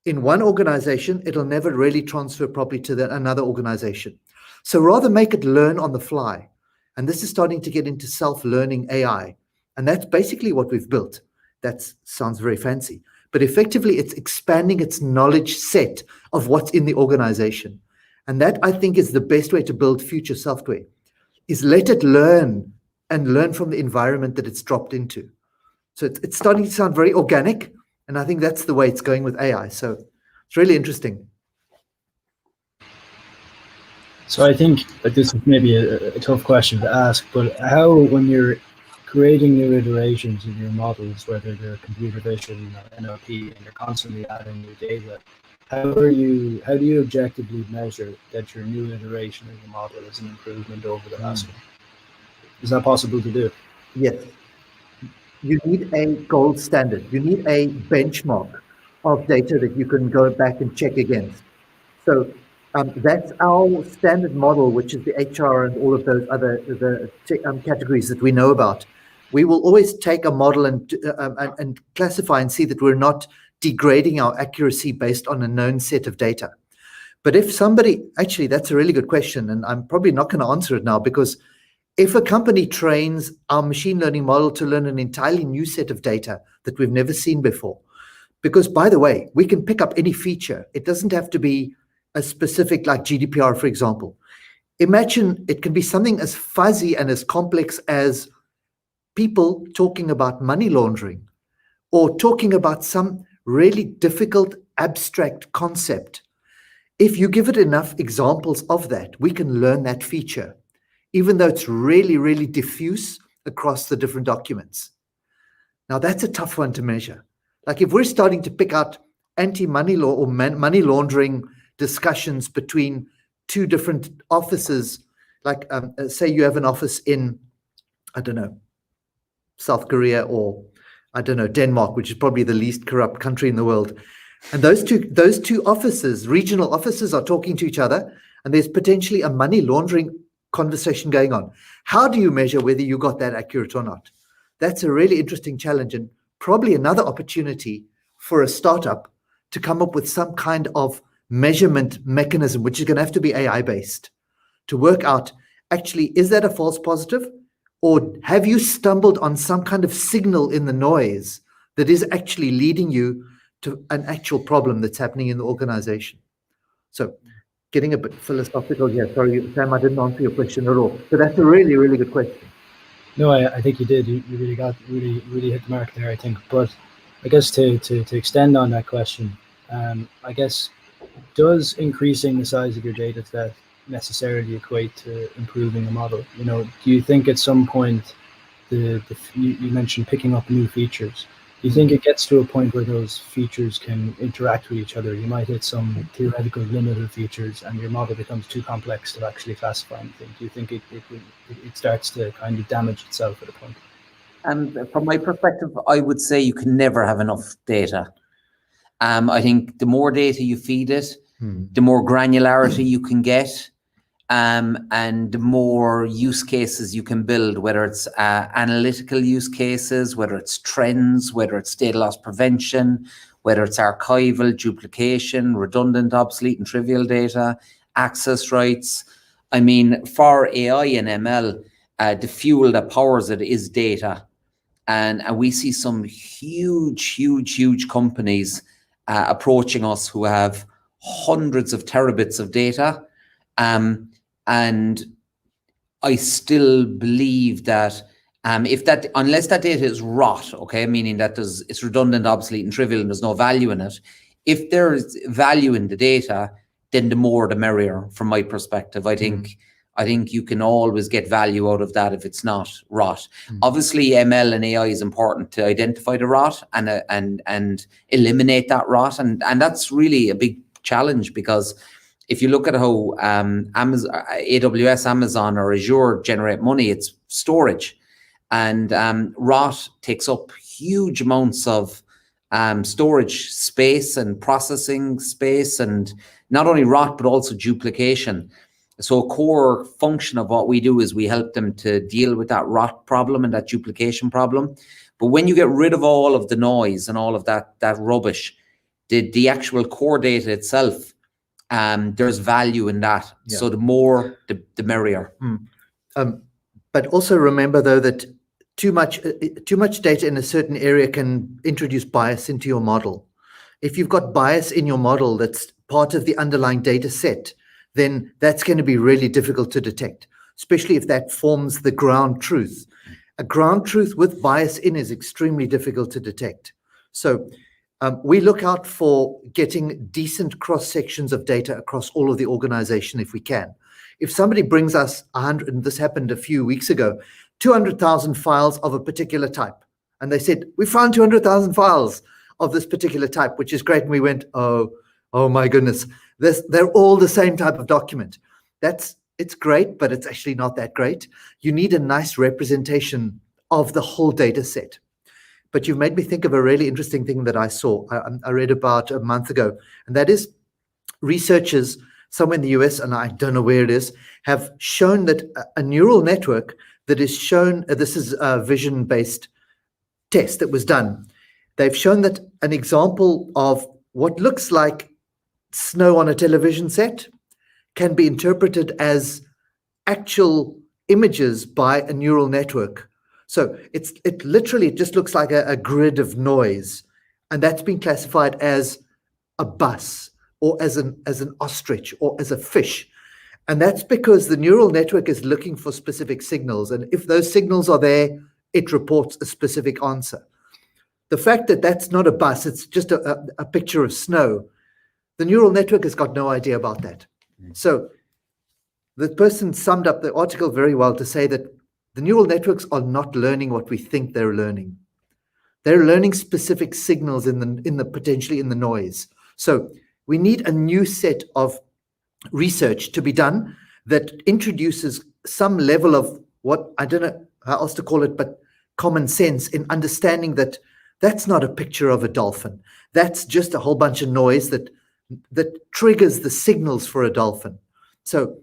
in one organization, it'll never really transfer properly to another organization. So rather make it learn on the fly. And this is starting to get into self-learning AI. And that's basically what we've built. That sounds very fancy. But effectively, it's expanding its knowledge set of what's in the organization. And that, I think, is the best way to build future software, is let it learn and learn from the environment that it's dropped into. So it's starting to sound very organic. And I think that's the way it's going with AI. So it's really interesting. So I think that this is maybe a tough question to ask, but how, when you're creating new iterations of your models, whether they're computer vision or NLP, and you're constantly adding new data, how do you objectively measure that your new iteration of your model is an improvement over the last one? Is that possible to do? Yes. You need a gold standard. You need a benchmark of data that you can go back and check against. So that's our standard model, which is the HR and all of those other categories that we know about. We will always take a model and classify and see that we're not degrading our accuracy based on a known set of data. But if somebody, actually, that's a really good question, and I'm probably not going to answer it now, because if a company trains our machine learning model to learn an entirely new set of data that we've never seen before, because, by the way, we can pick up any feature. It doesn't have to be a specific, like GDPR, for example. Imagine it can be something as fuzzy and as complex as people talking about money laundering, or talking about some really difficult abstract concept. If you give it enough examples of that, we can learn that feature, even though it's really, really diffuse across the different documents. Now, that's a tough one to measure. Like if we're starting to pick out anti-money law or money laundering discussions between two different offices, like say you have an office in, I don't know, South Korea, or I don't know, Denmark, which is probably the least corrupt country in the world. And those two offices, regional offices, are talking to each other, and there's potentially a money laundering conversation going on. How do you measure whether you got that accurate or not? That's a really interesting challenge, and probably another opportunity for a startup to come up with some kind of measurement mechanism, which is going to have to be AI based, to work out, actually, is that a false positive? Or have you stumbled on some kind of signal in the noise that is actually leading you to an actual problem that's happening in the organization? So getting a bit philosophical here. Sorry, Sam, I didn't answer your question at all. But that's a really, really good question. No, I think you did. You really hit the mark there, I think. But I guess to extend on that question, I guess, does increasing the size of your data set necessarily equate to improving the model? You know, do you think at some point you mentioned picking up new features? Do you think it gets to a point where those features can interact with each other? You might hit some theoretical limit of features and your model becomes too complex to actually classify anything. Do you think it starts to kind of damage itself at a point? From my perspective, I would say you can never have enough data. I think the more data you feed it, the more granularity you can get, and the more use cases you can build, whether it's analytical use cases, whether it's trends, whether it's data loss prevention, whether it's archival, duplication, redundant, obsolete, and trivial data, access rights. I mean, for AI and ML, the fuel that powers it is data. And we see some huge companies approaching us who have hundreds of terabits of data. And I still believe that unless that data is rot, okay, meaning that it's redundant, obsolete, and trivial, and there's no value in it. If there is value in the data, then the more the merrier, from my perspective. I think you can always get value out of that if it's not rot. Obviously, ML and AI is important to identify the rot and eliminate that rot, and that's really a big challenge, because if you look at how AWS, Amazon, or Azure generate money, it's storage, and rot takes up huge amounts of storage space and processing space, and not only rot but also duplication. So a core function of what we do is we help them to deal with that rot problem and that duplication problem. But when you get rid of all of the noise and all of that rubbish, the actual core data itself, there's value in that. Yeah. So the more, the merrier. But also remember, though, that too much data in a certain area can introduce bias into your model. If you've got bias in your model that's part of the underlying data set, then that's going to be really difficult to detect, especially if that forms the ground truth. A ground truth with bias in is extremely difficult to detect. So we look out for getting decent cross sections of data across all of the organization if we can. If somebody brings us 100, and this happened a few weeks ago, 200,000 files of a particular type, and they said, we found 200,000 files of this particular type, which is great. And we went, oh my goodness, they're all the same type of document. It's great, but it's actually not that great. You need a nice representation of the whole data set. But you've made me think of a really interesting thing that I saw. I read about a month ago, and that is researchers somewhere in the US, and I don't know where it is, have shown that a neural network that is shown, this is a vision-based test that was done. They've shown that an example of what looks like snow on a television set can be interpreted as actual images by a neural network. So it literally just looks like a grid of noise, and that's been classified as a bus or as an ostrich or as a fish. And that's because the neural network is looking for specific signals, and if those signals are there, it reports a specific answer. The fact that that's not a bus, it's just a picture of snow, the neural network has got no idea about that. So the person summed up the article very well to say that the neural networks are not learning what we think they're learning. They're learning specific signals in the potentially in the noise. So we need a new set of research to be done that introduces some level of what, I don't know how else to call it, but common sense in understanding that that's not a picture of a dolphin. That's just a whole bunch of noise that triggers the signals for a dolphin. So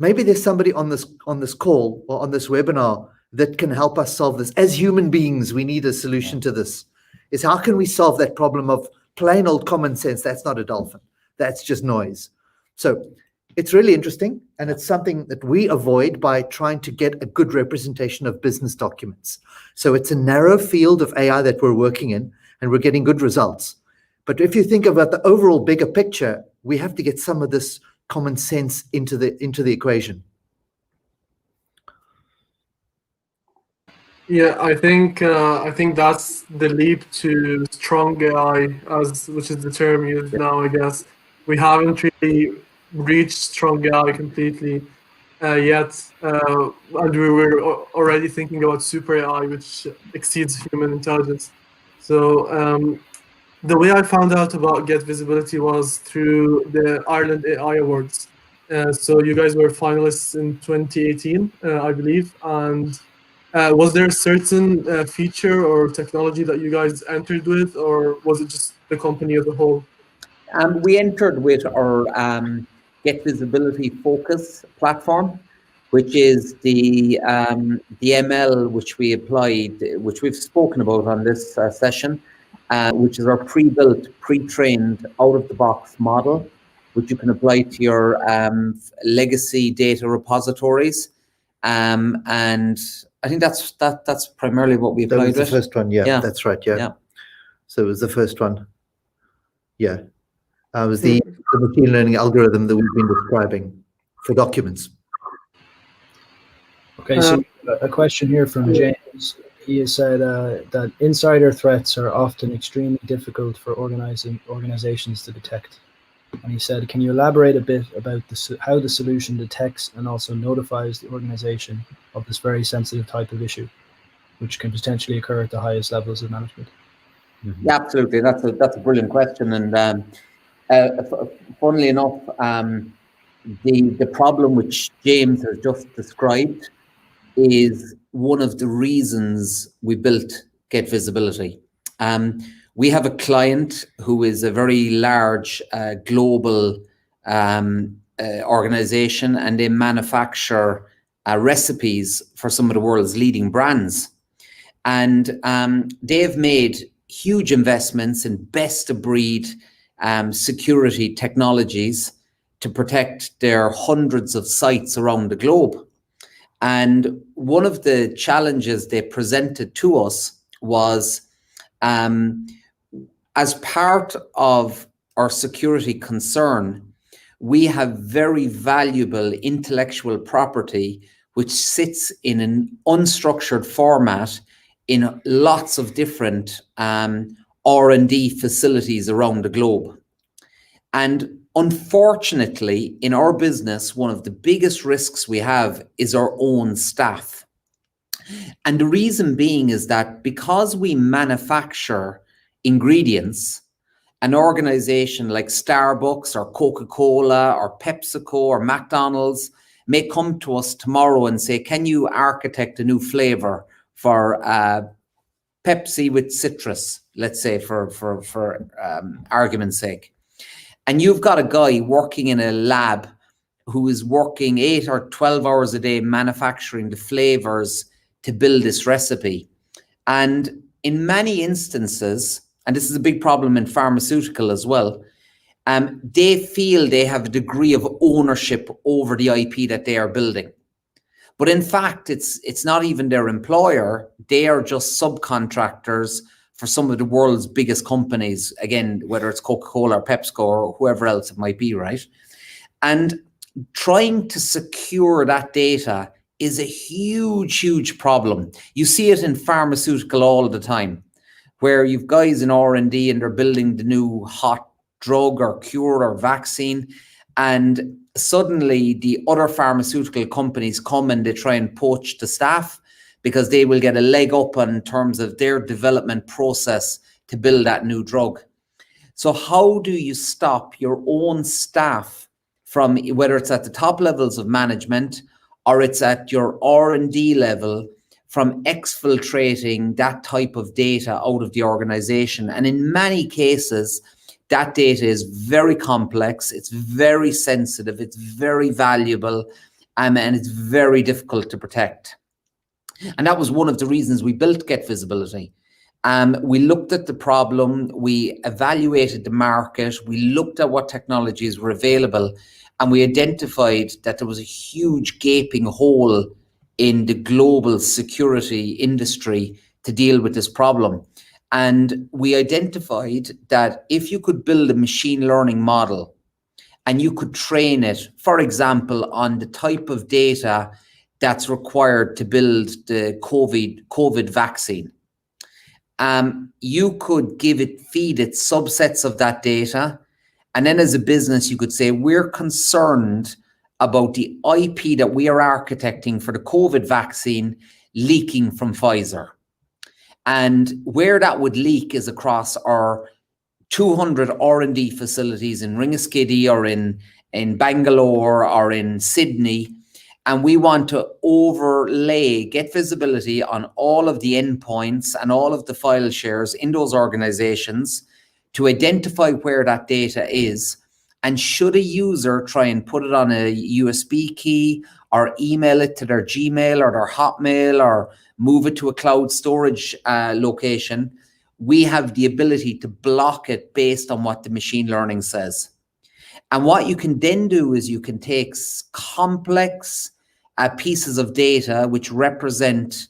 maybe there's somebody on this call or on this webinar that can help us solve this. As human beings, we need a solution to this. Is how can we solve that problem of plain old common sense? That's not a dolphin. That's just noise. So it's really interesting, and it's something that we avoid by trying to get a good representation of business documents. So it's a narrow field of AI that we're working in, and we're getting good results. But if you think about the overall bigger picture, we have to get some of this common sense into the equation. Yeah, I think that's the leap to strong AI, which is the term used now, I guess. We haven't really reached strong AI completely yet, and we were already thinking about super AI, which exceeds human intelligence. So the way I found out about Getvisibility was through the Ireland AI Awards. So you guys were finalists in 2018, I believe, and was there a certain feature or technology that you guys entered with, or was it just the company as a whole? We entered with our Getvisibility Focus platform, which is the ML which we applied, which we've spoken about on this session, which is our pre-built, pre-trained, out-of-the-box model, which you can apply to your legacy data repositories, and I think that's primarily what we applied. That was the first one, yeah. That's right, yeah. Yeah. So it was the first one, yeah. It was the machine learning algorithm that we've been describing for documents. Okay, so a question here from James. He has said that insider threats are often extremely difficult for organizations to detect. And he said, can you elaborate a bit about how the solution detects and also notifies the organization of this very sensitive type of issue, which can potentially occur at the highest levels of management? Yeah, absolutely. That's a brilliant question. And funnily enough, the problem which James has just described is one of the reasons we built Getvisibility. We have a client who is a very large global organization, and they manufacture recipes for some of the world's leading brands. And they've made huge investments in best-of-breed security technologies to protect their hundreds of sites around the globe. And one of the challenges they presented to us was, as part of our security concern, we have very valuable intellectual property which sits in an unstructured format in lots of different R&D facilities around the globe. And unfortunately, in our business, one of the biggest risks we have is our own staff. And the reason being is that because we manufacture ingredients, an organization like Starbucks or Coca-Cola or PepsiCo or McDonald's may come to us tomorrow and say, can you architect a new flavor for Pepsi with citrus, let's say, for argument's sake. And you've got a guy working in a lab who is working 8 or 12 hours a day manufacturing the flavors to build this recipe. And in many instances, and this is a big problem in pharmaceutical as well, they feel they have a degree of ownership over the IP that they are building. But in fact, it's not even their employer. They are just subcontractors for some of the world's biggest companies, again, whether it's Coca-Cola or PepsiCo or whoever else it might be, right? And trying to secure that data is a huge, huge problem. You see it in pharmaceutical all the time, where you've guys in R&D and they're building the new hot drug or cure or vaccine, and suddenly the other pharmaceutical companies come and they try and poach the staff because they will get a leg up in terms of their development process to build that new drug. So how do you stop your own staff from, whether it's at the top levels of management or it's at your R&D level, from exfiltrating that type of data out of the organization? And in many cases, that data is very complex, it's very sensitive, it's very valuable, and it's very difficult to protect. And that was one of the reasons we built Getvisibility. We looked at the problem, we evaluated the market, we looked at what technologies were available, and we identified that there was a huge gaping hole in the global security industry to deal with this problem. And we identified that if you could build a machine learning model and you could train it, for example, on the type of data that's required to build the COVID vaccine, you could feed it subsets of that data. And then as a business, you could say, we're concerned about the IP that we are architecting for the COVID vaccine leaking from Pfizer. And where that would leak is across our 200 R&D facilities in Ringaskiddy or in Bangalore or in Sydney. And we want to overlay, get visibility on all of the endpoints and all of the file shares in those organizations to identify where that data is. And should a user try and put it on a USB key or email it to their Gmail or their Hotmail or move it to a cloud storage location, we have the ability to block it based on what the machine learning says. And what you can then do is you can take complex pieces of data which represent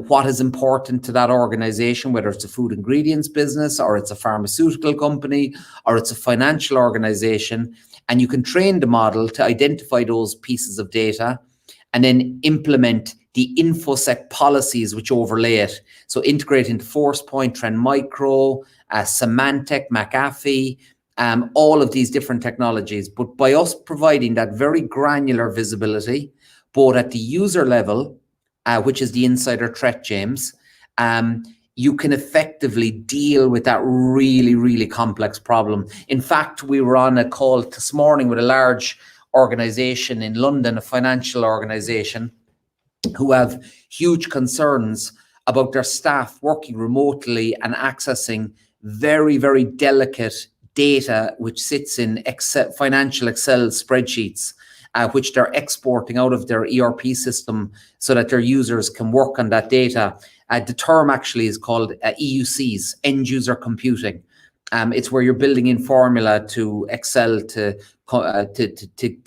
what is important to that organization, whether it's a food ingredients business or it's a pharmaceutical company or it's a financial organization, and you can train the model to identify those pieces of data and then implement the InfoSec policies which overlay it. So integrate into ForcePoint, Trend Micro, Symantec, McAfee, all of these different technologies. But by us providing that very granular visibility, both at the user level, which is the insider threat, James, you can effectively deal with that really, really complex problem. In fact, we were on a call this morning with a large organization in London, a financial organization, who have huge concerns about their staff working remotely and accessing very, very delicate data which sits in Excel, financial Excel spreadsheets, which they're exporting out of their ERP system so that their users can work on that data. The term actually is called EUCs, end user computing. It's where you're building in formula to Excel to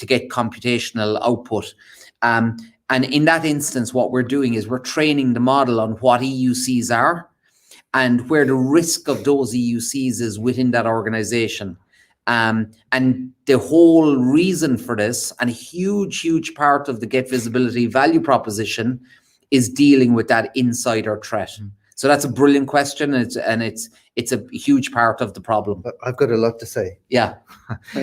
get computational output. And in that instance, what we're doing is we're training the model on what EUCs are and where the risk of those EUCs is within that organization. And the whole reason for this, and a huge part of the Getvisibility value proposition, is dealing with that insider threat. So that's a brilliant question, and it's a huge part of the problem. I've got a lot to say. Yeah,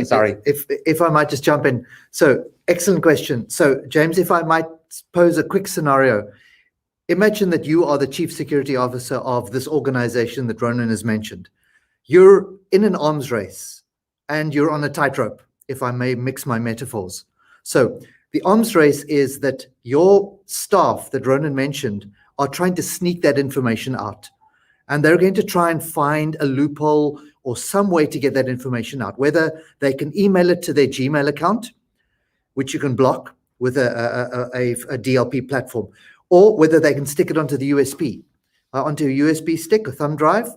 sorry. If I might just jump in. So excellent question. So James, if I might pose a quick scenario. Imagine that you are the chief security officer of this organization that Ronan has mentioned. You're in an arms race and you're on a tightrope, if I may mix my metaphors. So the arms race is that your staff that Ronan mentioned are trying to sneak that information out. And they're going to try and find a loophole or some way to get that information out, whether they can email it to their Gmail account, which you can block with a DLP platform, or whether they can stick it onto the USB, onto a USB stick, a thumb drive,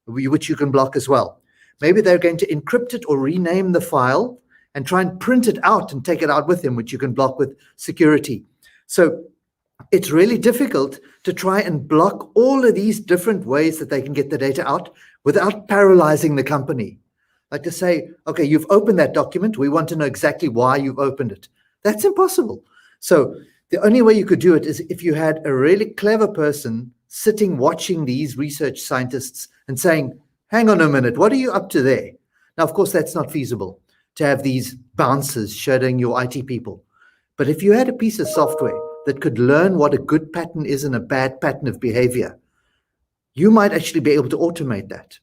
which you can block as well. Maybe they're going to encrypt it or rename the file and try and print it out and take it out with them, which you can block with security. So it's really difficult to try and block all of these different ways that they can get the data out without paralyzing the company. Like to say, okay, you've opened that document. We want to know exactly why you've opened it. That's impossible. So the only way you could do it is if you had a really clever person sitting watching these research scientists and saying, hang on a minute, what are you up to there? Now, of course, that's not feasible to have these bouncers shadowing your IT people. But if you had a piece of software that could learn what a good pattern is and a bad pattern of behavior, you might actually be able to automate that.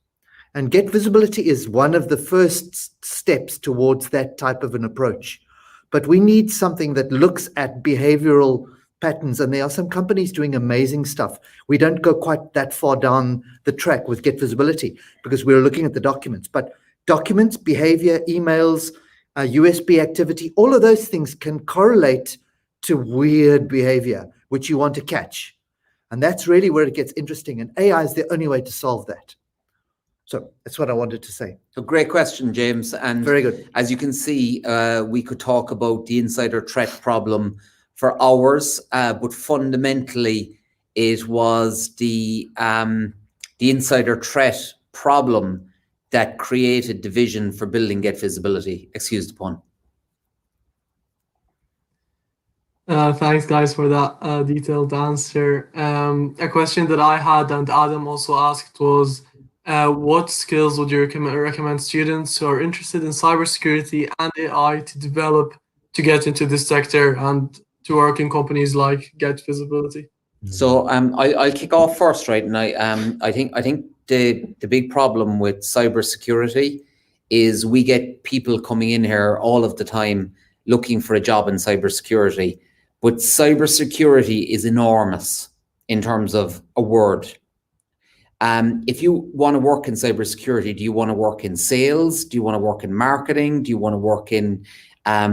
And Getvisibility is one of the first steps towards that type of an approach. But we need something that looks at behavioral patterns, and there are some companies doing amazing stuff. We don't go quite that far down the track with Getvisibility because we're looking at the documents. But documents, behavior, emails, USB activity, all of those things can correlate to weird behavior, which you want to catch. And that's really where it gets interesting. And AI is the only way to solve that. So that's what I wanted to say. So great question, James. And very good. As you can see, we could talk about the insider threat problem for hours, but fundamentally, it was the insider threat problem that created the vision for building Getvisibility. Excuse the pun. Thanks, guys, for that detailed answer. A question that I had and Adam also asked was, what skills would you recommend students who are interested in cybersecurity and AI to develop to get into this sector and to work in companies like Getvisibility? So I'll kick off first, right? And I think the big problem with cybersecurity is we get people coming in here all of the time looking for a job in cybersecurity, but cybersecurity is enormous in terms of a word. If you want to work in cybersecurity, do you want to work in sales? Do you want to work in marketing? Do you want to work in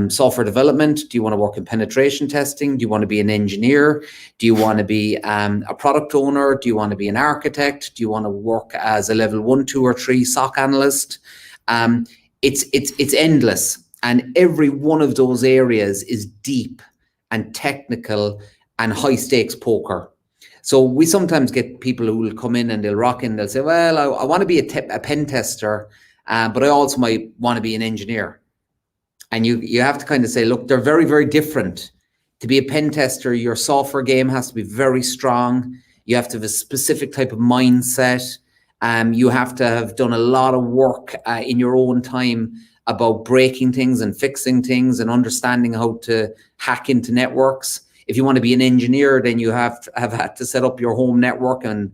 software development? Do you want to work in penetration testing? Do you want to be an engineer? Do you want to be a product owner? Do you want to be an architect? Do you want to work as a level 1, 2, or 3 SOC analyst? It's endless, and every one of those areas is deep and technical and high stakes poker. So we sometimes get people who will come in and they'll rock in. They'll say, well, I want to be a pen tester, but I also might want to be an engineer. And you have to kind of say, look, they're very, very different. To be a pen tester, your software game has to be very strong. You have to have a specific type of mindset. You have to have done a lot of work in your own time about breaking things and fixing things and understanding how to hack into networks. If you want to be an engineer, then you have had to set up your home network and,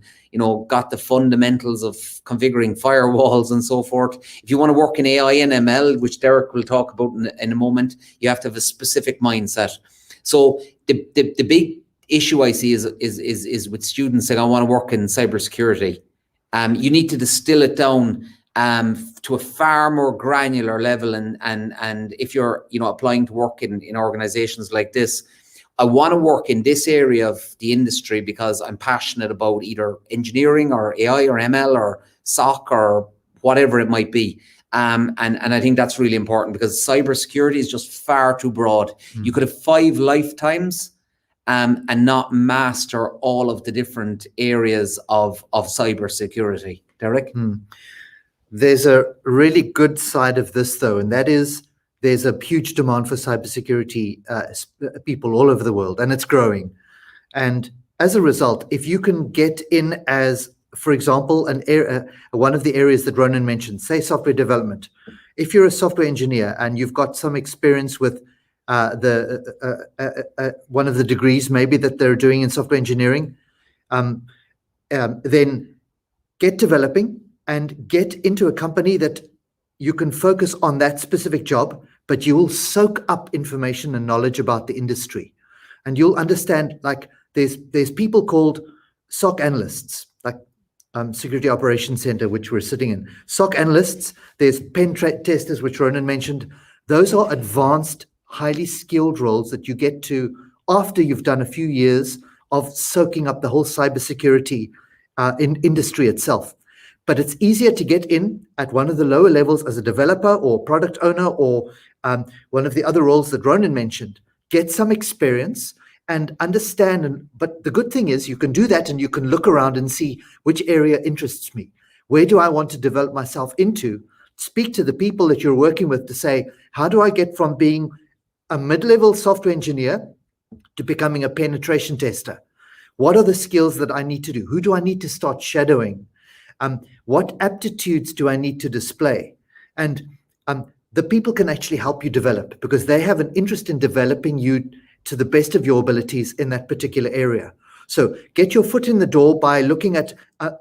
got the fundamentals of configuring firewalls and so forth. If you want to work in AI and ML, which Derek will talk about in a moment, you have to have a specific mindset. So the big issue I see is with students saying, I want to work in cybersecurity. You need to distill it down to a far more granular level. And if you're, applying to work in organizations like this, I want to work in this area of the industry because I'm passionate about either engineering or AI or ML or SOC or whatever it might be. And I think that's really important because cybersecurity is just far too broad. You could have 5 lifetimes and not master all of the different areas of cybersecurity. Derek? There's a really good side of this, though, and that is there's a huge demand for cybersecurity people all over the world, and it's growing. And as a result, if you can get in as, for example, one of the areas that Ronan mentioned, say software development. If you're a software engineer and you've got some experience with one of the degrees maybe that they're doing in software engineering, then get developing and get into a company that you can focus on that specific job, but you will soak up information and knowledge about the industry. And you'll understand, like, there's people called SOC analysts, like Security Operations Center, which we're sitting in. SOC analysts, there's pen testers, which Ronan mentioned. Those are advanced, highly skilled roles that you get to after you've done a few years of soaking up the whole cybersecurity industry itself. But it's easier to get in at one of the lower levels as a developer or product owner or one of the other roles that Ronan mentioned. Get some experience and understand. But the good thing is you can do that and you can look around and see which area interests me. Where do I want to develop myself into? Speak to the people that you're working with to say, how do I get from being a mid-level software engineer to becoming a penetration tester? What are the skills that I need to do? Who do I need to start shadowing? What aptitudes do I need to display? And the people can actually help you develop because they have an interest in developing you to the best of your abilities in that particular area. So get your foot in the door by looking at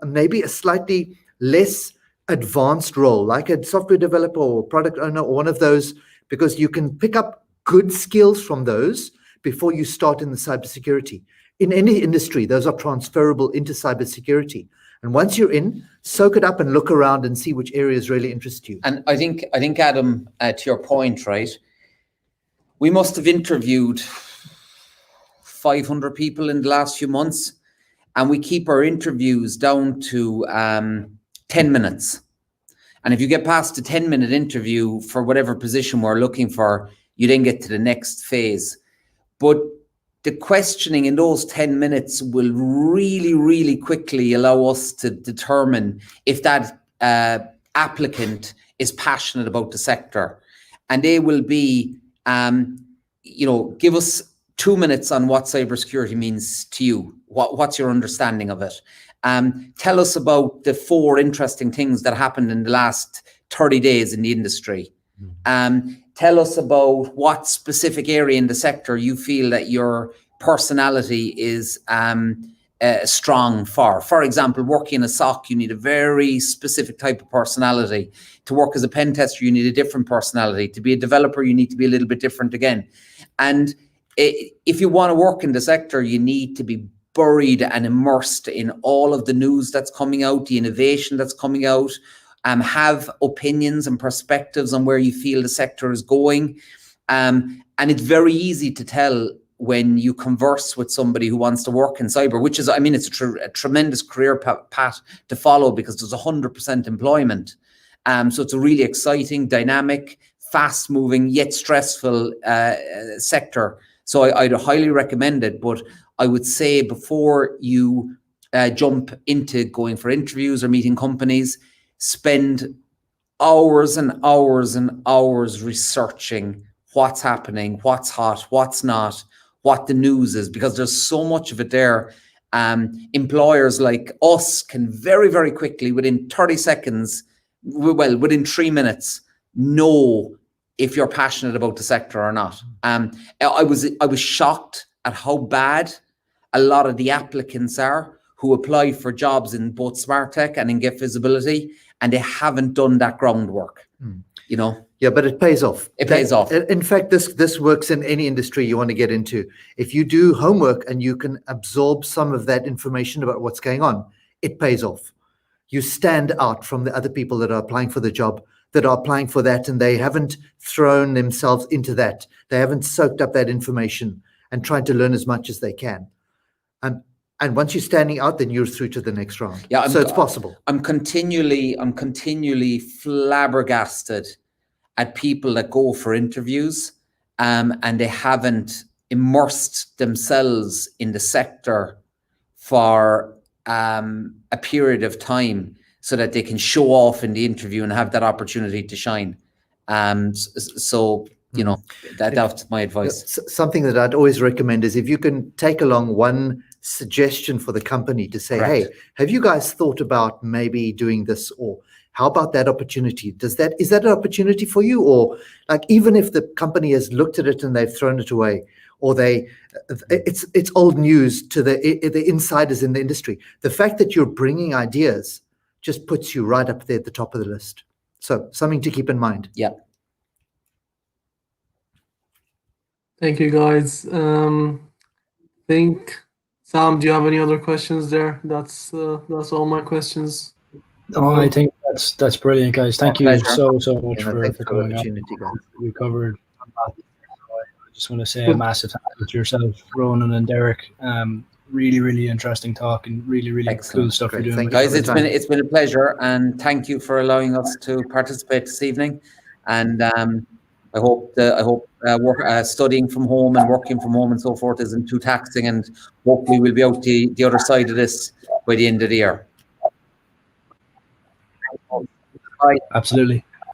maybe a slightly less advanced role, like a software developer or product owner or one of those, because you can pick up good skills from those before you start in the cybersecurity. In any industry, those are transferable into cybersecurity. And once you're in, soak it up and look around and see which areas really interest you. And I think Adam, to your point, right, we must have interviewed 500 people in the last few months, and we keep our interviews down to 10 minutes. And if you get past a 10-minute interview for whatever position we're looking for, you then get to the next phase. But the questioning in those 10 minutes will really, really quickly allow us to determine if that applicant is passionate about the sector. And they will be, give us 2 minutes on what cybersecurity means to you. What's your understanding of it? Tell us about the 4 interesting things that happened in the last 30 days in the industry. Tell us about what specific area in the sector you feel that your personality is strong for. For example, working in a SOC, you need a very specific type of personality. To work as a pen tester, you need a different personality. To be a developer, you need to be a little bit different again. And if you want to work in the sector, you need to be buried and immersed in all of the news that's coming out, the innovation that's coming out, have opinions and perspectives on where you feel the sector is going. And it's very easy to tell when you converse with somebody who wants to work in cyber, which is, it's a tremendous career path to follow because there's 100% employment. So it's a really exciting, dynamic, fast-moving, yet stressful sector. So I'd highly recommend it. But I would say before you jump into going for interviews or meeting companies, spend hours and hours and hours researching what's happening, what's hot, what's not, what the news is, because there's so much of it there. Employers like us can very, very quickly, within 30 seconds, within 3 minutes, know if you're passionate about the sector or not. I was shocked at how bad a lot of the applicants are who apply for jobs in both SmartTech and in Getvisibility, and they haven't done that groundwork. Yeah, but it pays off. It pays off. In fact, this works in any industry you want to get into. If you do homework and you can absorb some of that information about what's going on, it pays off. you stand out from the other people that are applying for the job, that are applying for that, and they haven't thrown themselves into that. They haven't soaked up that information and tried to learn as much as they can. And once you're standing out, then you're through to the next round. Yeah, so it's possible. I'm continually flabbergasted at people that go for interviews and they haven't immersed themselves in the sector for a period of time so that they can show off in the interview and have that opportunity to shine. So, you know, that's my advice. Something that I'd always recommend is if you can take along one suggestion for the company to say, Correct. hey, have you guys thought about maybe doing this, or how about that opportunity? Is that an opportunity for you? Or like, even if the company has looked at it and they've thrown it away, or it's old news to the insiders in the industry, the fact that you're bringing ideas just puts you right up there at the top of the list. So something to keep in mind. Yeah. Thank you, guys. Think, Sam, do you have any other questions there? That's all my questions. Oh, I think that's brilliant, guys. Thank you so much for coming on. We covered. I just want to say a massive thank you to yourself, Ronan and Derek. Really, really interesting talk and really Excellent. Cool stuff you're doing. Guys, it's been a pleasure, and thank you for allowing us to participate this evening. And I hope studying from home and working from home and so forth isn't too taxing, and hopefully we'll be out the other side of this by the end of the year. Absolutely.